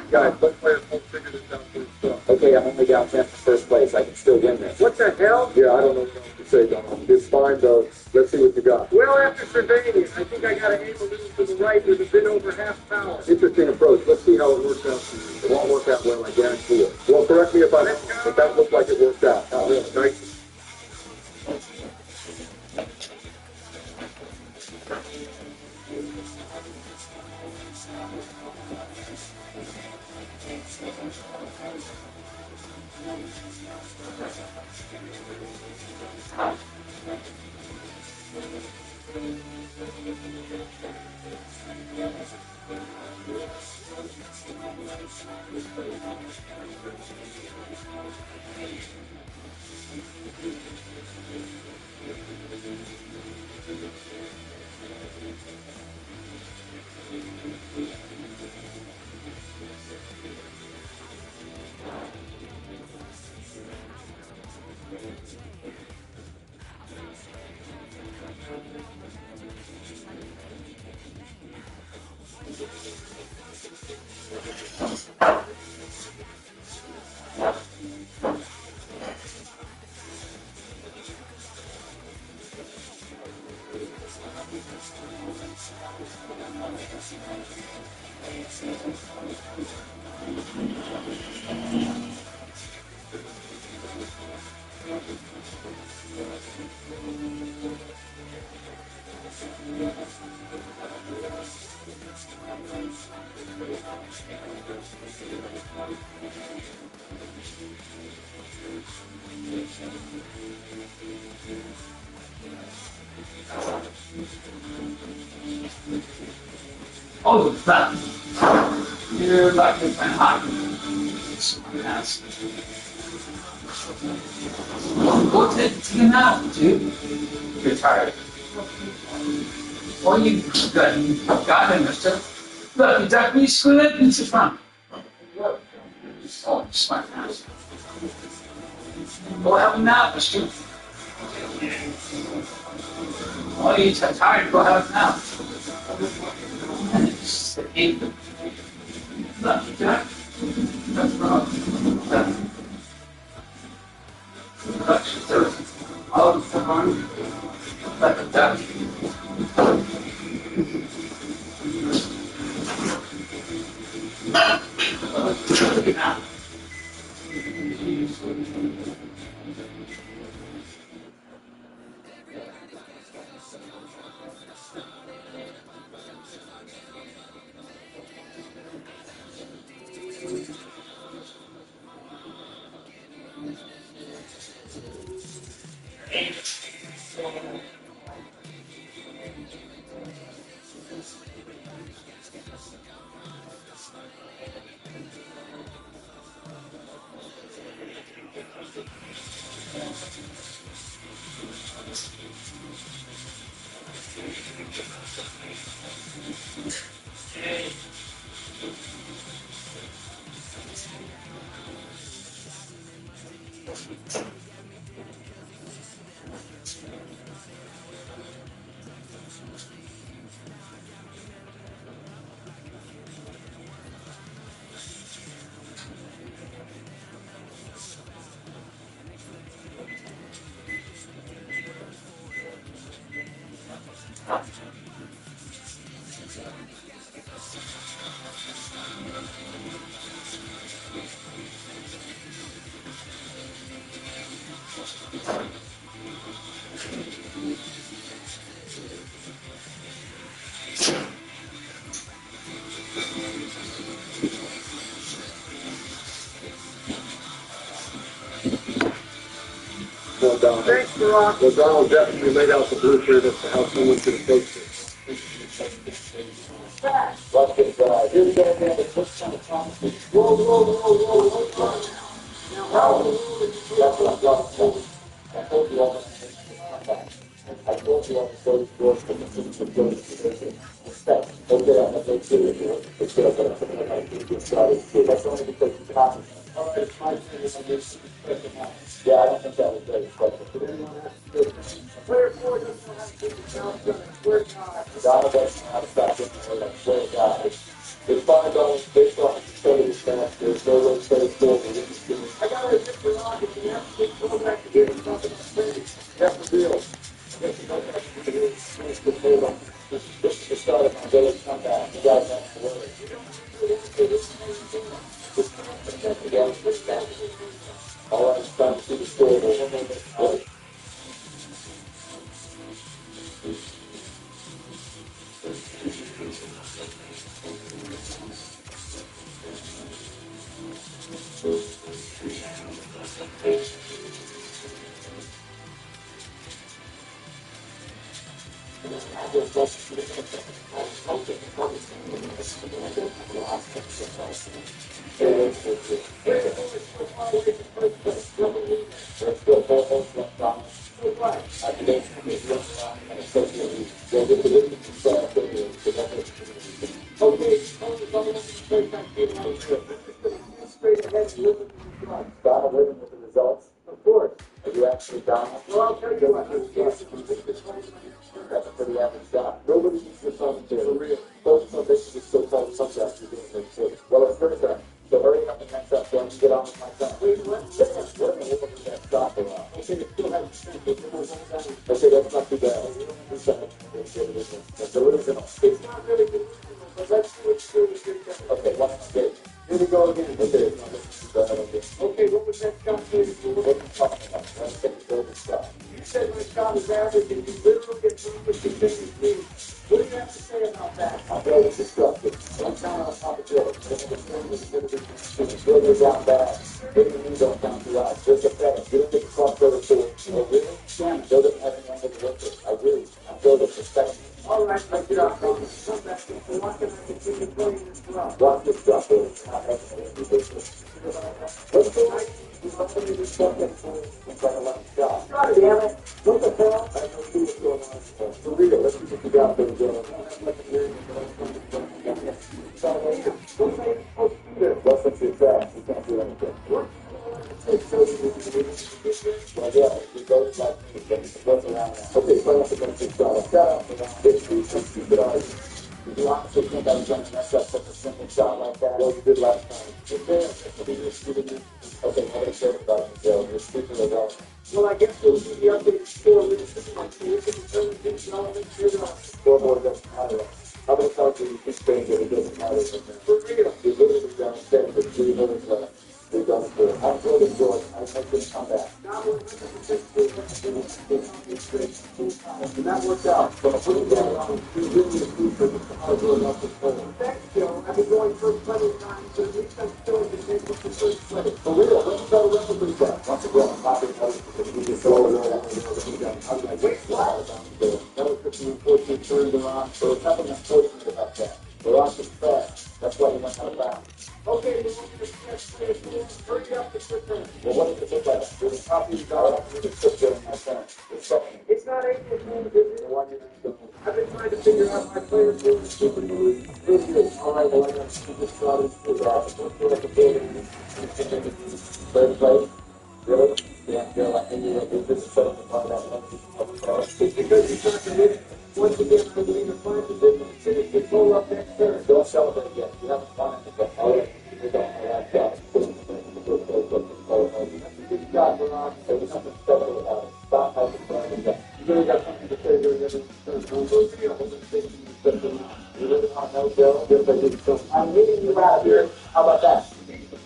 Speaker 7: Guys, let player 4 figure this out for himself. Okay, I'm only down 10 for first place. I can still win this.
Speaker 1: What the hell?
Speaker 7: Yeah, I don't know what to say, Donald. It's fine, though. Let's see what you got.
Speaker 1: Well, after surveying it, I think I got to aim a little to the right with a bit over half power.
Speaker 7: Interesting approach. Let's see how it works out for you. It won't work out well, I guarantee it. Well, correct me if I'm wrong, but that looked like it worked out. Oh, really? Nice.
Speaker 8: Oh, that. You're like a hot. Yes. Go take a nap, dude. You're tired. Well, you got it, mister. Look, you duck me, screw that pizza from. Oh, smart ass. Go have a nap, mister. Oh, you're tired, go have a nap. Lucky Jack. That's wrong. All the time. Like a duck. Now.
Speaker 7: Well, Donald.
Speaker 1: Thanks, Barack.
Speaker 7: Well, Donald definitely laid out the blueprint as to how someone should approach this.
Speaker 5: Let's get here we go again. Whoa, whoa, whoa, whoa, whoa, whoa. That's what I'm talking about. I told you all the steps. Okay, I'm going to do it. It's going to that's only because you copy. All right, it's my turn. Yeah, I don't think that was very effective. Player 4 doesn't know how to keep the sound good. We're not. Donald doesn't know how to stop it. I swear to God. It's fine, though, based on the study of stats. There's no way to study forward.
Speaker 7: That's the deal. This is the deal. This is the start of my village comeback. You guys have to worry. All right, it's time to see the score. Donald living with the results? Of course. Are you actually Donald? Well, I'll tell you what. That's a pretty average shot. Nobody needs your commentary. For real. Those are basically so-called subjects you're doing things too. Well, it's your turn. So hurry up and catch up so I can get on with my time. Wait, what? We're going to look at that stop for a while. Okay, it still hasn't spent. Okay, that's not too bad. That's original. It's not really good, but let's see what's good. Okay, one mistake. Here we go again. Okay, okay, what was that shot for? What are you talking about? Let's get the building shot. You said my shot is average and you literally get through with the same team. What do you have to say about that? I'm very destructive. I'm counting on top of Joe. The building's out bad. Maybe you don't count the odds. Just a fact. You don't get the cross over to it. Oh, really? Damn, Joe doesn't have any angle to work with. I really. I'm building perspective. All right, let's get off on this. Come back. And watch him continue playing this drop. Watch this drop. Let's go right. God damn it. What the hell? I don't see what's going on. For real, let's see what you got there, Joe. Less than 2 fast. You can't do anything. Well, yeah, we both like me, but it's both around now. Okay, play up against this shot. Shut up around 50, but did you honestly think I was going to mess up such a simple shot like that? Well, you did last time. Okay, what did I say about you, Joe? You're stupid as well. Well, I guess we'll see the updated score. We're just like, we're going to turn things on and figure it out. Scoreboard doesn't matter. How many times do you keep saying that it doesn't matter? For real. You literally done 10 with 3 minutes left. We've done it for I'm really good. I make this come back. And that worked out. So I'm putting that on. You really appreciate it. I'm going up the phone. Thanks, Joe. I've been going first plenty of times, so at least I'm still in the game with the first play. For real, let's go to replicate that. Once again, I'm happy because we just go over there. I'm like, wait, what? That was 15 and 14 turns around. So it's nothing unfortunate about that. We're on this fast. That's why we went out of bounds. Okay, we're going to play a hurry up the quick turn. Well, what does it look like? There's a copy of God up to the quick turn in my turn. It's not April 10th, is it? I've been trying to figure out my players doing the stupid moves. All right, well, I got to this shot into that. Don't feel like a building. Third place? Really? Yeah, Bill, I think this is something to find out. It's because you're trying to win it. Once again, I'm going to find the difference. Finish the goal up next turn. Don't celebrate yet. You haven't won it. All right. You don't know that shot. Good shot, Ron. There's something special about it. Stop helping Brian. You really got something to say during every turn. Don't go see all the things you said to me. You really not know, Joe? Yes, I did. So I'm meeting you out here. How about that?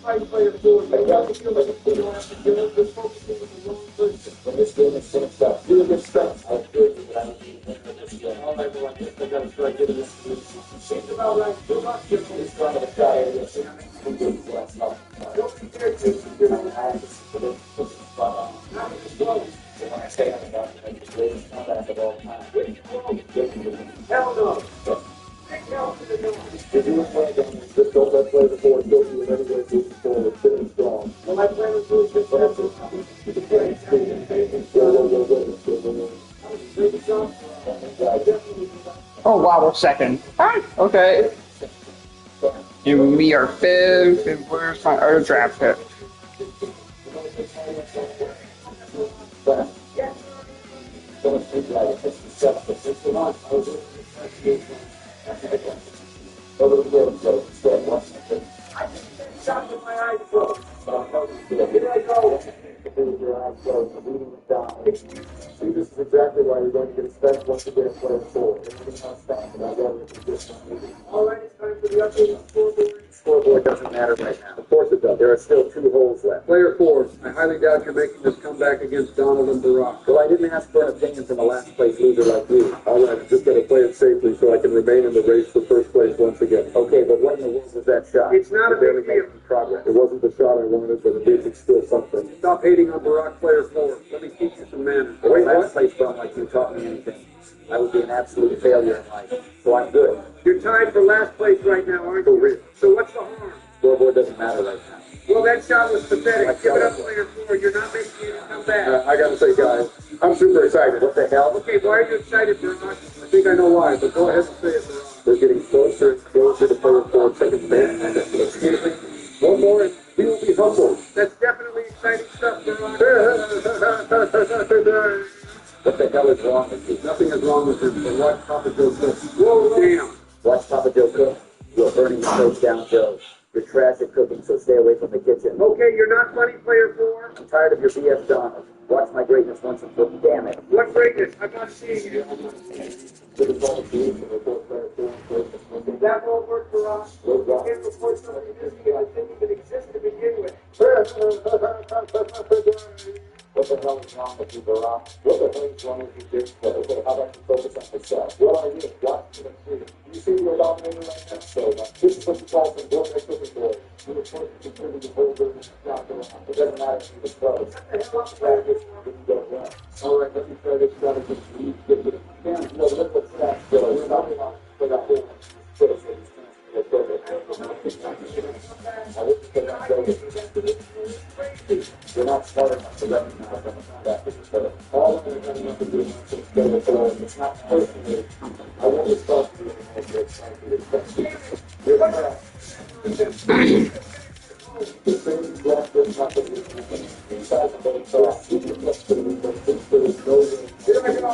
Speaker 7: Right player forward. I got to feel like you don't have to give up. Just focusing on the wrong person. When this game is finished up, do a good strength. I agree with you, but I don't need to. All right, well, I guess I got to try getting this. Seems about right. Good luck, Jim. It's kind of a try. Don't be scared to. You're not when I say I'm about to make the greatest comeback of all time. Hell no. If you were playing down there, just don't let play the forward. Don't do it anyway. Move forward. Finish strong. Well, my plan was really good.
Speaker 2: Oh, wow, a second. Okay. And we are fifth, and where's my other draft pick?
Speaker 7: See, this is exactly why you're going to get a special once you get a player 4. Everything else stands, and I'd rather it be just all right, it's time for the updated scoreboard.
Speaker 1: Scoreboard doesn't matter right now. Of course it does. There are still 2 holes left.
Speaker 7: Player 4, I highly doubt you're making this comeback against Donald and Barack.
Speaker 1: Well, I didn't ask for an opinion from a last place loser like you.
Speaker 7: All right, I'm just going to play it safely so I can remain in the race for first place once again.
Speaker 1: Okay, but what in the world was that shot?
Speaker 7: It's not a
Speaker 1: You're
Speaker 7: big
Speaker 1: barely
Speaker 7: deal.
Speaker 1: making progress.
Speaker 7: It wasn't the shot I wanted, but at least it's still something. Stop hating on Barack, player 4. Let me teach you some manners.
Speaker 1: Wait, last place bum like you taught me anything. I would be an absolute failure in life. So I'm good.
Speaker 7: You're tied for last place right now, aren't you? So what's the harm?
Speaker 1: Scoreboard doesn't matter right now.
Speaker 7: Well, that shot was pathetic. Give it up, player 4. You're not making any comeback. I gotta say, guys, I'm super excited.
Speaker 1: What the hell?
Speaker 7: Okay, why are you excited, Barack? I think I know why, but go ahead and say it, Barack.
Speaker 1: We're getting closer and closer to player 4 second base.
Speaker 7: Excuse me. One more and he will be humbled. That's definitely exciting stuff, Barack.
Speaker 1: What the hell is wrong with you?
Speaker 7: Nothing is wrong with him, but watch Papa Joe cook. Whoa, damn.
Speaker 1: Watch Papa Joe cook. You're burning the place down, Joe. You're trash at cooking, so stay away from the kitchen.
Speaker 7: Okay, you're not funny, player 4.
Speaker 1: I'm tired of your BS, Donald. Watch my greatness once and for all. Damn it.
Speaker 7: What greatness? I'm not seeing you. If that won't work for us, you can't report something busy and didn't even exist to begin with.
Speaker 1: What the hell is wrong with you, Barack? What the hell is wrong with you, big player? How about you focus on yourself? What are you? What? You see you're dominating right now? So, this is what you call some board cooking board. You're the person who's turning the whole business down. It doesn't matter if you're the pro. All right, let me try this strategy. Look what's that. We're not going for that whole citizen. I wish you could not go. You're not smart enough to recognize that. All of it has nothing to do with it's not personal. I want to talk to you and make it exciting. You're not. The same black is not the inside the boat. So I see the next to the here I go.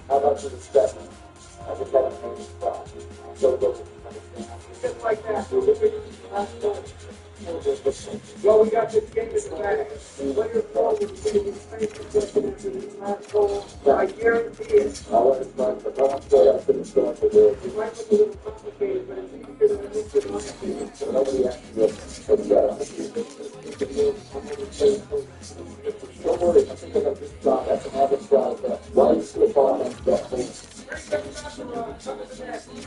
Speaker 1: How about you respect me? I just got to make you proud. So just like that.
Speaker 7: Well, we got this game in the bag. Player 4 will be getting his face protected into the last goal. I guarantee it.
Speaker 1: All right, fine, but don't play up to the start of the world.
Speaker 7: It might look a little complicated, but it's easier than it looks in my opinion.
Speaker 1: Nobody actually looks. Don't worry, I think I got this shot. That's an average shot. Why don't you slip on that thing?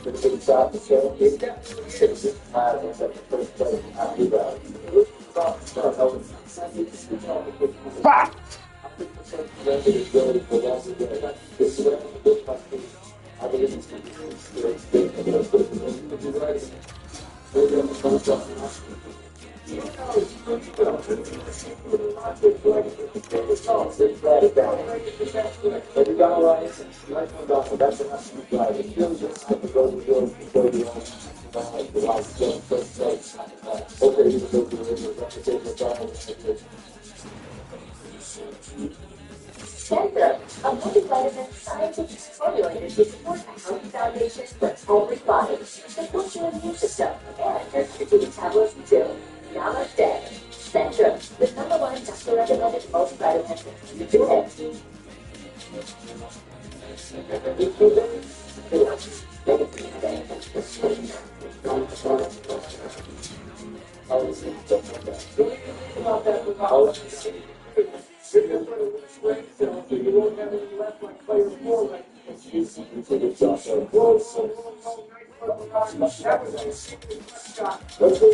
Speaker 1: The big shot, the show. It's definitely first place. Happy about it.
Speaker 2: Bah!
Speaker 3: Centrum, a multivitamin scientifically formulated to support a healthy foundation for every body, supports your immune system, and your strategic tablets too. Namaste. Centrum, the #1 doctor-recommended multivitamin. Do
Speaker 7: You won't have any left like player 4 right now. That was a secret shot. Okay,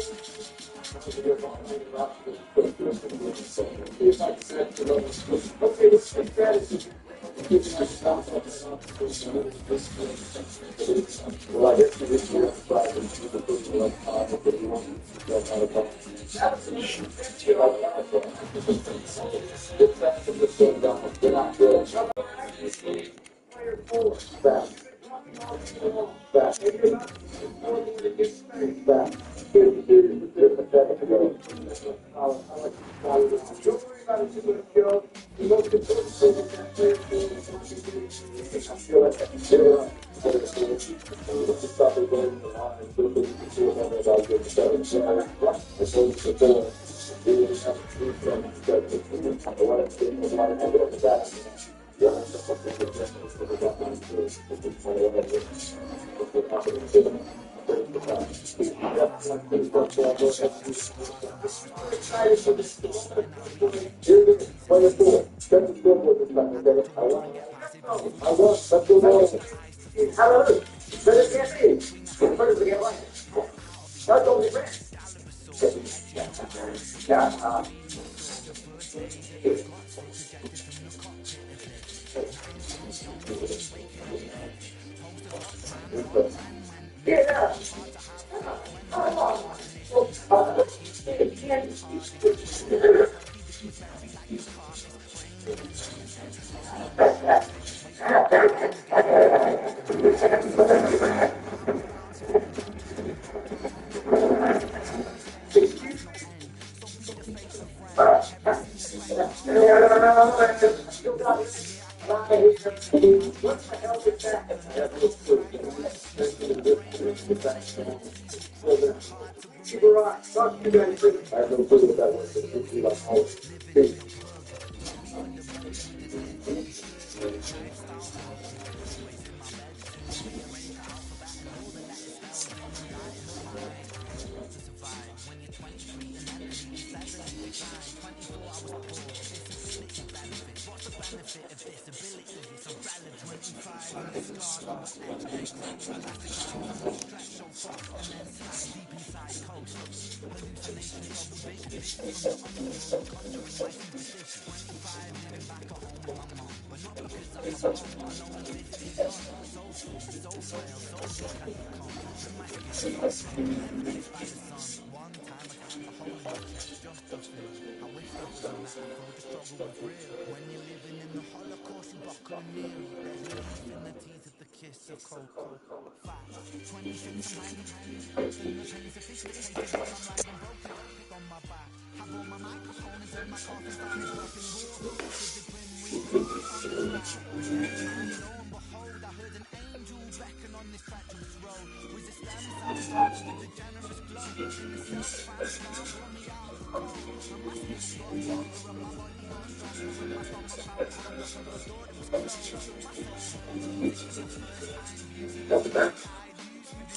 Speaker 7: what's the strategy?
Speaker 1: Well, I guess you this year, but
Speaker 7: Player 4. Don't worry about it, you're going to kill. The most important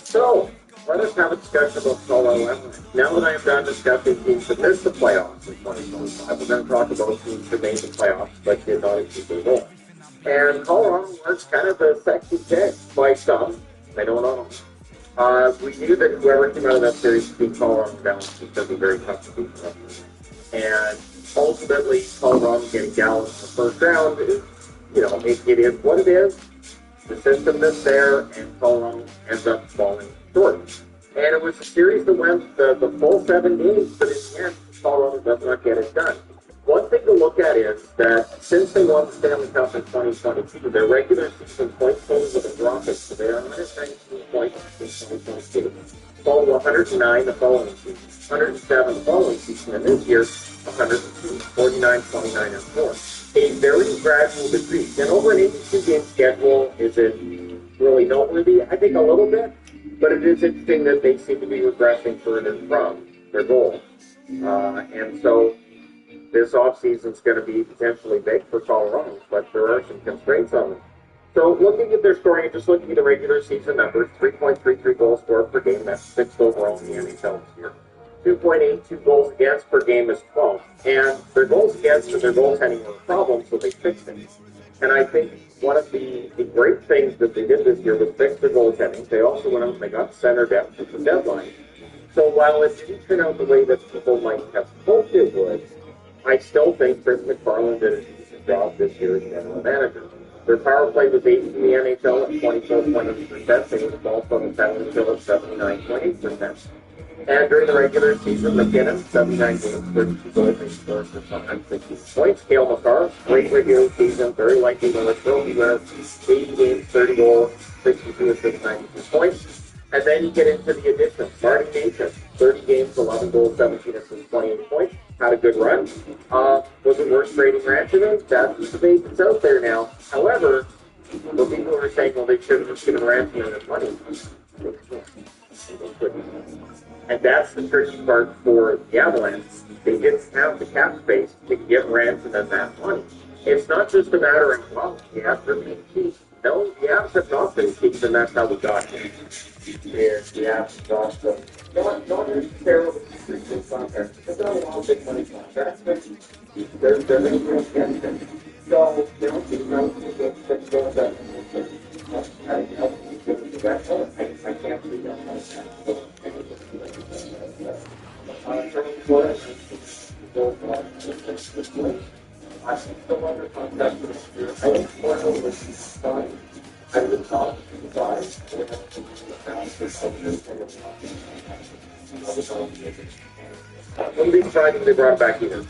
Speaker 1: So, let us have a discussion about Colorado Avalanche. Now that I am done discussing teams that missed the playoffs in 2025, we're going to talk about teams that made the playoffs but did not achieve their goal. And Colorado was kind of the sexy pick by some. I don't know. We knew that whoever came out of that series to beat Colorado Avalanche was going to be very tough to beat them. And ultimately, Colorado getting Dallas in the first round is, it is what it is. The system that's there, and Colorado ends up falling short. And it was a series that went the full 7 games, but in the end, Colorado does not get it done. One thing to look at is that since they won the Stanley Cup in 2022, their regular season point totals have been dropping. So they are 119 points in 2022. Followed 109 the following season, 107 the following season, and this year, 102, 49, 29, and 4. A very gradual decrease. And over an 82-game schedule, is it really noteworthy? I think a little bit, but it is interesting that they seem to be regressing further from their goal. And so this offseason is going to be potentially big for Colorado, but there are some constraints on them. So looking at their scoring, just looking at the regular season numbers, 3.33 goals scored per game, that's 6th overall in the NHL this year. 2.82 goals against per game is 12th. And their goals against and their goaltending were a problem, so they fixed it. And I think one of the great things that they did this year was fix their goaltending. They also went out and they got center depth at the deadline. So while it didn't turn out the way that people might have hoped it would, I still think Chris McFarland did a decent job this year as general manager. Their power play was 8th in the NHL at 24.8%. They were also on the penalty kill at 79.8%. And during the regular season, McKinnon, 79 games, 32 goals, they scored for 160 points. Cale Makar, great regular season, very likely Norris Trophy winner, 80 games, 30 goals, 62 assists, 92 points. And then you get into the additions. Marty Nation, 30 games, 11 goals, 17 assists, 28 points. Had a good run. Was it worth trading Rantanen? That's the debate that's out there now. However, the people who are saying, well, they should have just given Rantanen his money. They couldn't. And that's the tricky part for the Avalanche. They didn't have the cap space to give Rantanen that money. It's not just a matter of, well, the Avs are being cheap. No, the Avs have not been cheap, and that's how we got here. The Avs got them. Not necessarily restricted contracts. They're not all big money contracts, but they're going to go against them. So, they don't see no that goes that. I can't see that. I think the under contract for this year, I think one over this time, I would talk to the guys, one big signing they brought back either.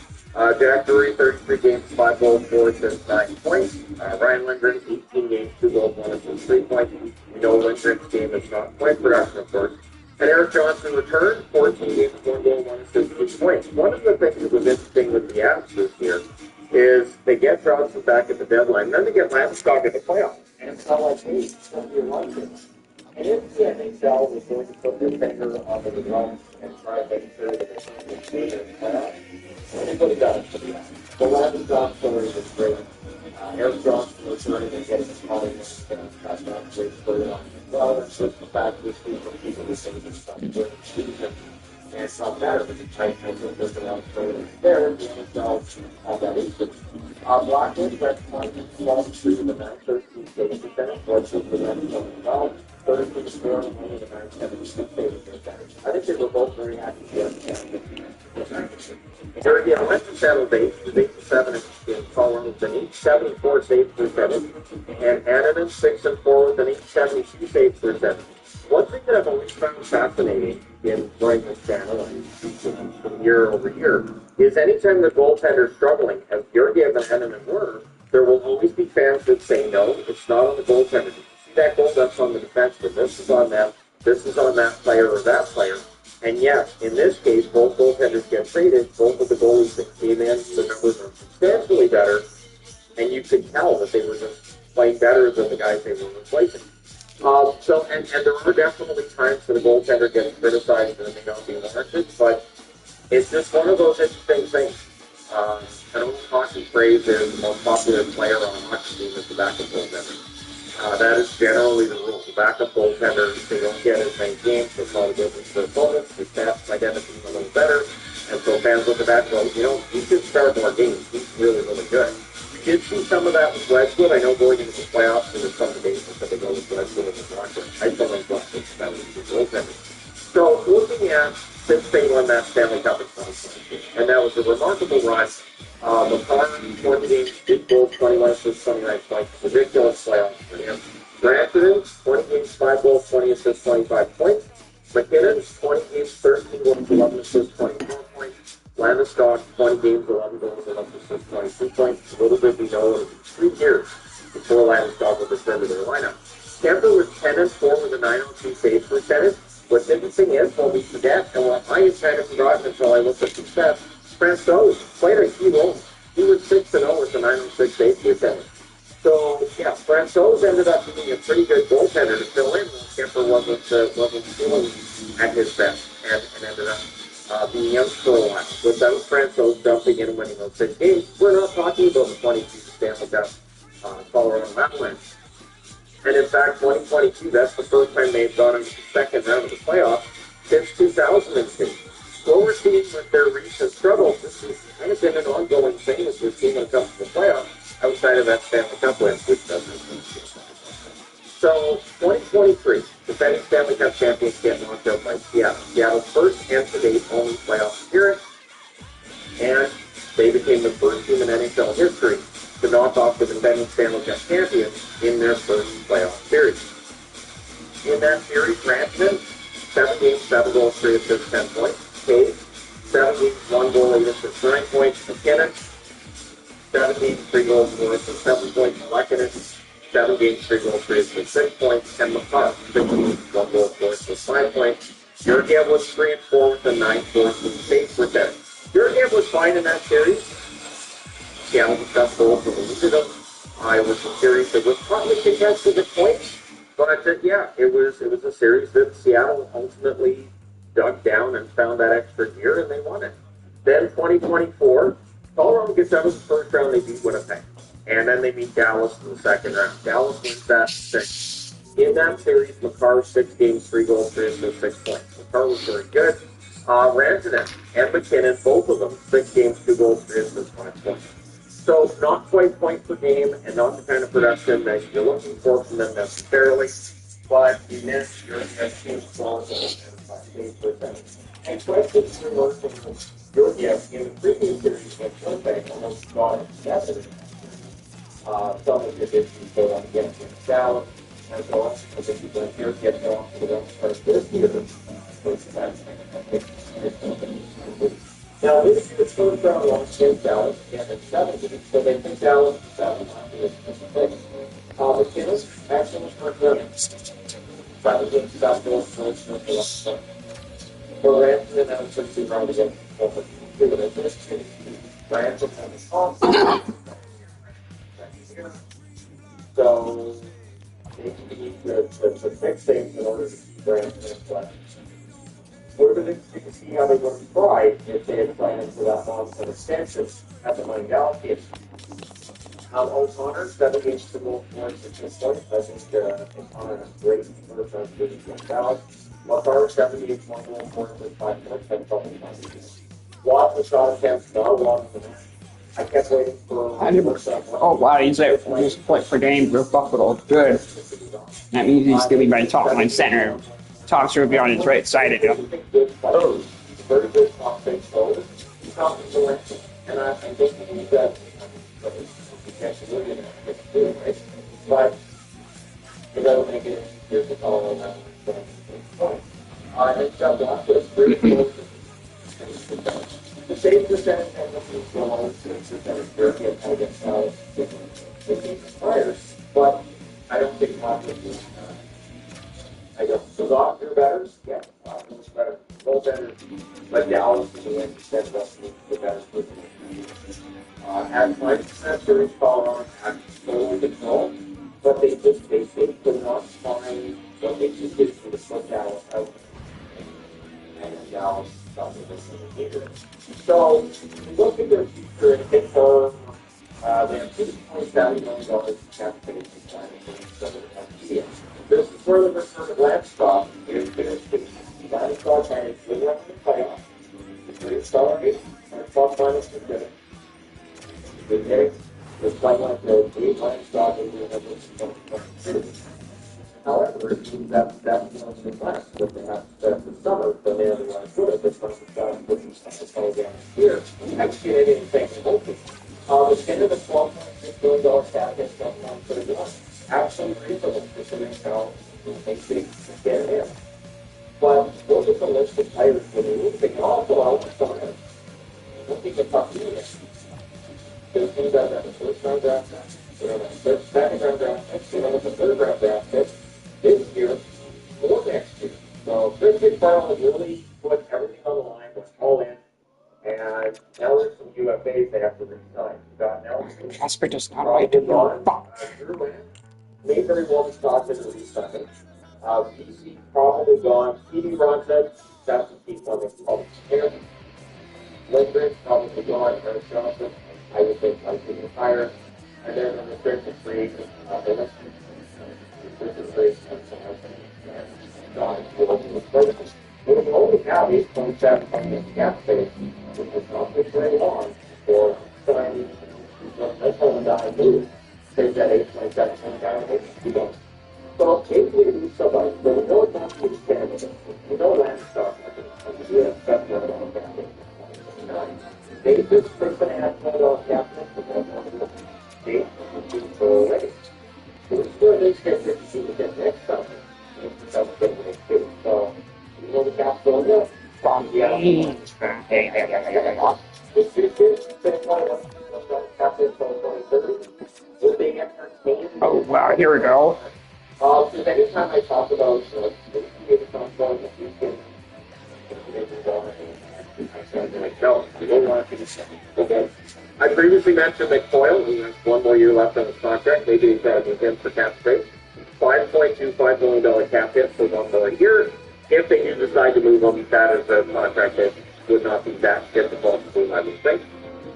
Speaker 1: Jack Drury, 33 games, 5 goals, 4 assists, 9 points. Ryan Lindgren, 18 games, 2 goals, 1 assist, 3 points. We know Lindgren's game is not point production, of course. And Eric Johnson returned, 14 games, 1 goal, 1 assist, 2 points. One of the things that was interesting with the Avs this year is they get Johnson back at the deadline, then they get Landeskog at the playoffs.
Speaker 7: And it's not like, hey, it's going to be a run for us. And if the NHL was going to put their finger on the drum and try to make sure that they can see their playoffs, anybody does. The Landeskog story was great. Eric Johnson was running and getting his calling and got that great story on. Well, it's just the fact that people were saying this stuff during the season. And it's not matter if it's tight and there's an outfield there, the NHL have that issue. Blockman, that's 1-3 in the 9-13 save percentage, 14 for them coming well, 13 score in the 9-7 save percentage. I think they were both very happy to
Speaker 1: Third, yeah, went to San Jose, 8-7 in Colorado with an 874 save percentage, and Ananen 6-4 with an 872 save percentage. One thing that I've always found fascinating in running this channel and year over year is anytime the goaltender's struggling, as Georgiev and Ananen were, there will always be fans that say, no, it's not on the goaltender. You see that goal, that's on the defenseman. This is on them. This is on that player or that player. And yes, in this case, both goaltenders get traded. Both of the goalies that came in, the numbers are substantially better. And you could tell that they were just playing better than the guys they were replacing. And there are definitely times when the goaltender gets criticized and it may not be warranted, but it's just one of those interesting things. An old hockey phrase is the most popular player on a hockey team is the backup goaltender. That is generally the rule. The backup goaltenders, they don't get as many games, they call the difference to their opponents, their stats identify them a little better, and so fans look at that and go, he should start more games. He's really, really good. We did see some of that with Wedgwood. I know going into the playoffs, there was some debate that they go with Wedgwood and the Blocker. I still think Blocker is better than the goaltender. So looking at since they won that Stanley Cup in 2022, and that was a remarkable run. McCarron, 20 games, 2 goals, 21 assists, 29 points. Ridiculous playoffs for him. Rantanen, 20 games, 5 goals, 20 assists, 25 points. McKinnon, 20 games, 13 goals, 11 assists, 24 points. Landeskog, 20 games, 11 goals, 11 assists, 22 points. A little bit we know it was 3 years before Landeskog was returned to their lineup. Kemper was 10-4 with a 902 save percentage. What's interesting is, what we forget, and what I had kind of forgotten until I looked at the stats, Francouz played a key role. He was 6-0 with a 906 save percentage. So, yeah, Francouz ended up being a pretty good goaltender to fill in when Kemper wasn't feeling at his best and ended up being out for a while. Without Francouz jumping in and winning those 6 games, we're not talking about the 22 Stanley Cup Colorado Avalanche. And in fact, 2022, that's the first time they've gone into the second round of the playoffs since 2002. What we're seeing with their recent struggles, this has kind of been an ongoing thing as we've seen when it comes to the playoffs, outside of that Stanley Cup win, which doesn't exist. So, 2023, defending Stanley Cup champions get knocked out by Seattle. Seattle's first and to date only playoff appearance, and they became the first team in NHL history to knock off the defending Stanley Cup champions in their first playoff series. In that series, Rantanen, 7 games, 7 goals, 3 assists, 10 points. Cave, 7 games, 1 goal, 8 assists, 9 points. McKinnon, 7 games, 3 goals, 4 assists, 7 points. Lehkonen, 7 games, 3 goals, 3 assists with 6 points, and McCarr, 6 games, 1 goal, 4 assists with 5 points. Georgiev was 3 and 4 with a 9-14 save percentage. Georgiev was fine in that series. Seattle was best goal for the league of them. It was a series that was probably contested at points, but yeah, it was a series that Seattle ultimately dug down and found that extra gear, and they won it. Then 2024, Colorado gets out of the first round, they beat Winnipeg. And then they meet Dallas in the second round. Dallas wins that 6. In that series, McCarr, 6 games, 3 goals, 3 assists, 6 points. McCarr was very good. Rantanen and McKinnon, both of them, 6 games, 2 goals, 3 assists, 5 points. So not quite point per game and not the kind of production that you're looking for from them necessarily, but you miss your team strong goals and 5%. And questions for most of them, Georgiev in the previous series with Winnipeg almost got it together. Some of the issues go on against Dallas, and so on. I think you're going to hear get off to the first this year. Now, this year's first round loss against Dallas again at 70, so they think Dallas is 7 after this mistake. McKinnon, excellent first round. 5 games, 7 goals, 4 assists, for Rantanen, that was 16 round against Oakland. Rantanen is awesome. So they need to fix things in order to keep Rantanen playing. We're going to see how they would have tried if they had planned for that long-term extension at the Money Galaxy. O'Connor, 7 games to goal, 4 assists, points. I think O'Connor has great first round position against Dallas. McCarr, 7 games, 1 goal, 4 assists, 5 points. Had a couple of times. Watt was shot attempts, not a lot of them. I kept waiting for.
Speaker 2: Oh wow, he's out for just point per game for Buffalo. Good. That means he's going to be my top line center. Talks will be on his right side of him.
Speaker 1: Oh, very good top six goals. He's not selected, and I think he needs that. But it doesn't make it easier to call on that. And Chubb Black was pretty close to the save percentage and the goal percentage European against Dallas. It expires, but I don't think Hopkins is. I don't. So Doctor better? Yeah, Hopkins better. Both better. But Dallas in the end instead of us the better person. Had 5% series Colorado had total control, but they could not find what they just did to the put Dallas out. And Dallas got the indicator. So look at their future and confirm they have $2.7 million in cap space to sign it. This is where the return of Landstock is finished. Landstock had a good run in the playoffs. The great accelerate and plus minus the finish. The day was playing like the Landstock in the Olympics. However, it seems that was the class that they have set for summer, so they otherwise would have been from the start with the second down here. Actually, they didn't take the whole thing. The end of the $12.6 million cap hit sometime for the one. Absolutely reasonable considering how they get it in. But look at the list of players for the league. They can also out with someone else. Look at the top team. There's teams that have the first round draft pick. They have the second round draft pick. They have the third round draft pick. This year or next year. So Chris McFarland really put everything on the line, went all in, and now there's some UFAs they have to resign. You got Nelson.
Speaker 2: Casper does not like to go.
Speaker 1: Drew Land may very well be stopped in the resign. BC probably gone. CD Ronson, that's the key one that's probably here. Lindgren probably gone. Eric Johnson, I would think likely retired. And then the restricted free agent, we can only have 8.7 million cap space, which is not very long for signing. Let's hold it down and move. Take that 8.7 million down and we don't. So if we lose somebody, so we know it's not to be standing. We know Landstock, we have $7 million cap space. They just $6.5 million cap space. They for already. Where they get 50% next summer. So, you know the cap's going up. From the other With 2 kids, 6 months, captain until 2030. Will they entertain
Speaker 2: Oh, wow, here we go.
Speaker 1: Because anytime I talk about no, you don't want to be okay. I previously mentioned that Coyle, who has one more year left on his contract, maybe he's got with him for cap space. $5.25 million cap hit for 1 more year. If they do decide to move him, that is a contract that would not be that difficult to move, I would think.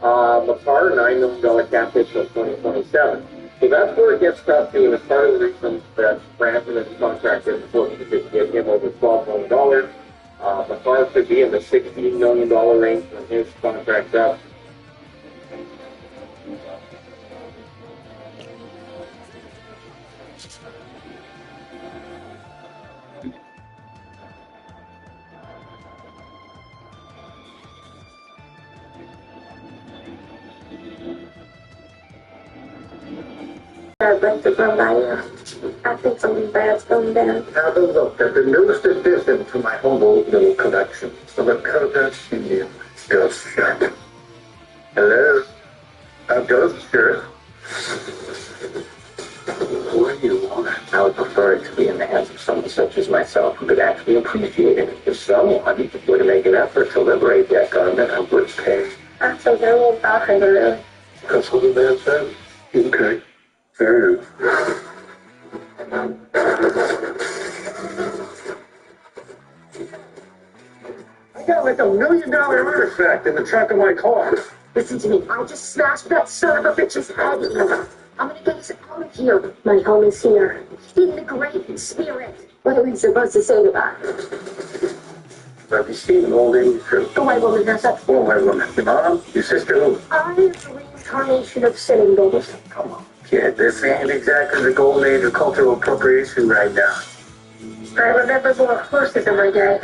Speaker 1: McCarr, $9 million cap hit till 2027. So that's where it gets tough too, and it's part of the reason that Brandon and his contract is important because you get him over $12 million. McCarr could be in the $16 million range when his contract's up.
Speaker 3: About to come by you. I think something bad's going down.
Speaker 6: Have a look at the newest addition to my humble little collection of a Kardashian ghost shirt. Hello? A ghost shirt? What do you want? I would prefer it to be in the hands of someone such as myself who could actually appreciate it. If someone were to make an effort to liberate that garment, I would pay.
Speaker 3: I think they're a little baffled, really.
Speaker 6: That's what the man said. Okay. Fair enough. I got like $1 million artifact in the trunk of my car.
Speaker 3: Listen to me. I just smashed that son of a bitch's head. I'm gonna get us out of here. My home is here. In the great spirit. What are we supposed to say to that?
Speaker 6: Have you seen an old lady too?
Speaker 3: The white woman has that.
Speaker 6: Oh, white woman. Your mom? Your sister who?
Speaker 3: I am the reincarnation of sinning, baby.
Speaker 6: Come on, kid. This ain't exactly the golden age of cultural appropriation right now.
Speaker 3: I remember more horses in my day.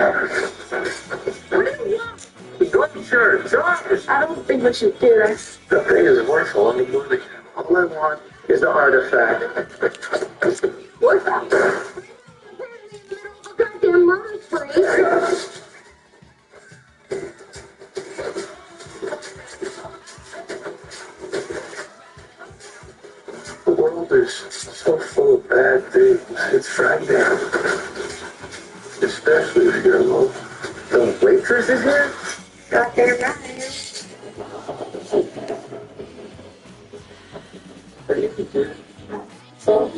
Speaker 6: What do you want? Good shirt, Josh.
Speaker 3: I don't think we should do this.
Speaker 6: The thing is worthful on the money. All I want is the artifact.
Speaker 3: What's that? Goddamn money, please.
Speaker 6: The world is so full of bad things. It's frightening. Especially if you're alone. The waitress is here?
Speaker 3: Goddamn right. So,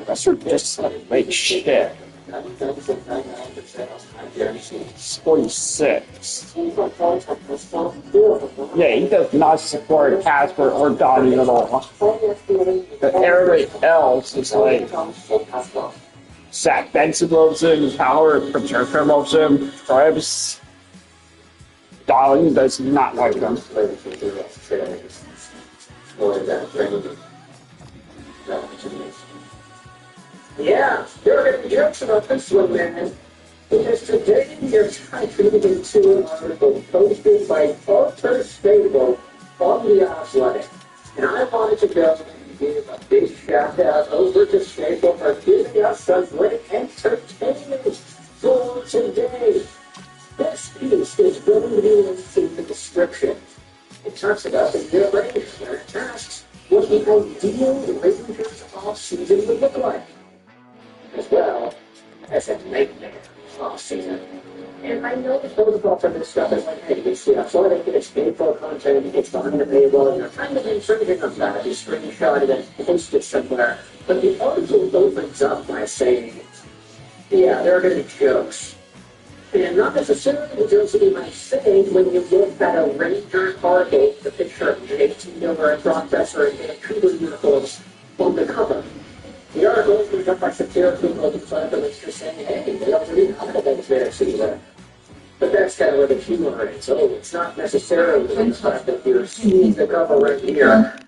Speaker 2: That's just like shit. 46. Yeah, he does not support Casper or Donnie at all. But everybody else is like Zach Benson loves him, Howard Patricia loves him, Krebs. Donnie does not like him.
Speaker 5: Yeah, there are going to be jokes about this one, man. Because today we are typing into an article posted by Arthur Stable on The Athletic. And I wanted to go and give a big shout out over to Stable for giving us some great entertainment for today. This piece is going to be linked in the description. It talks about the new Rangers and it asks what the ideal Rangers off-season would look like, as well as a nightmare off-season. And I know the protocol for this stuff is like, hey, you see, that's why they get its painful content, it's behind the paywall, and they're trying to insert it on that, you screenshot it and post it somewhere. But the article opens up by saying, yeah, there are going to be jokes. And not necessarily the jokes that you might say when you look at a Ranger article, the picture of Jake Miller and Brock Besser in Vancouver uniforms on the cover. The article is made up by satirical multi-platforms just saying, hey, they already have events there, season. But that's kind of where the humor is. So it's not necessarily the fact that you're seeing the cover right here.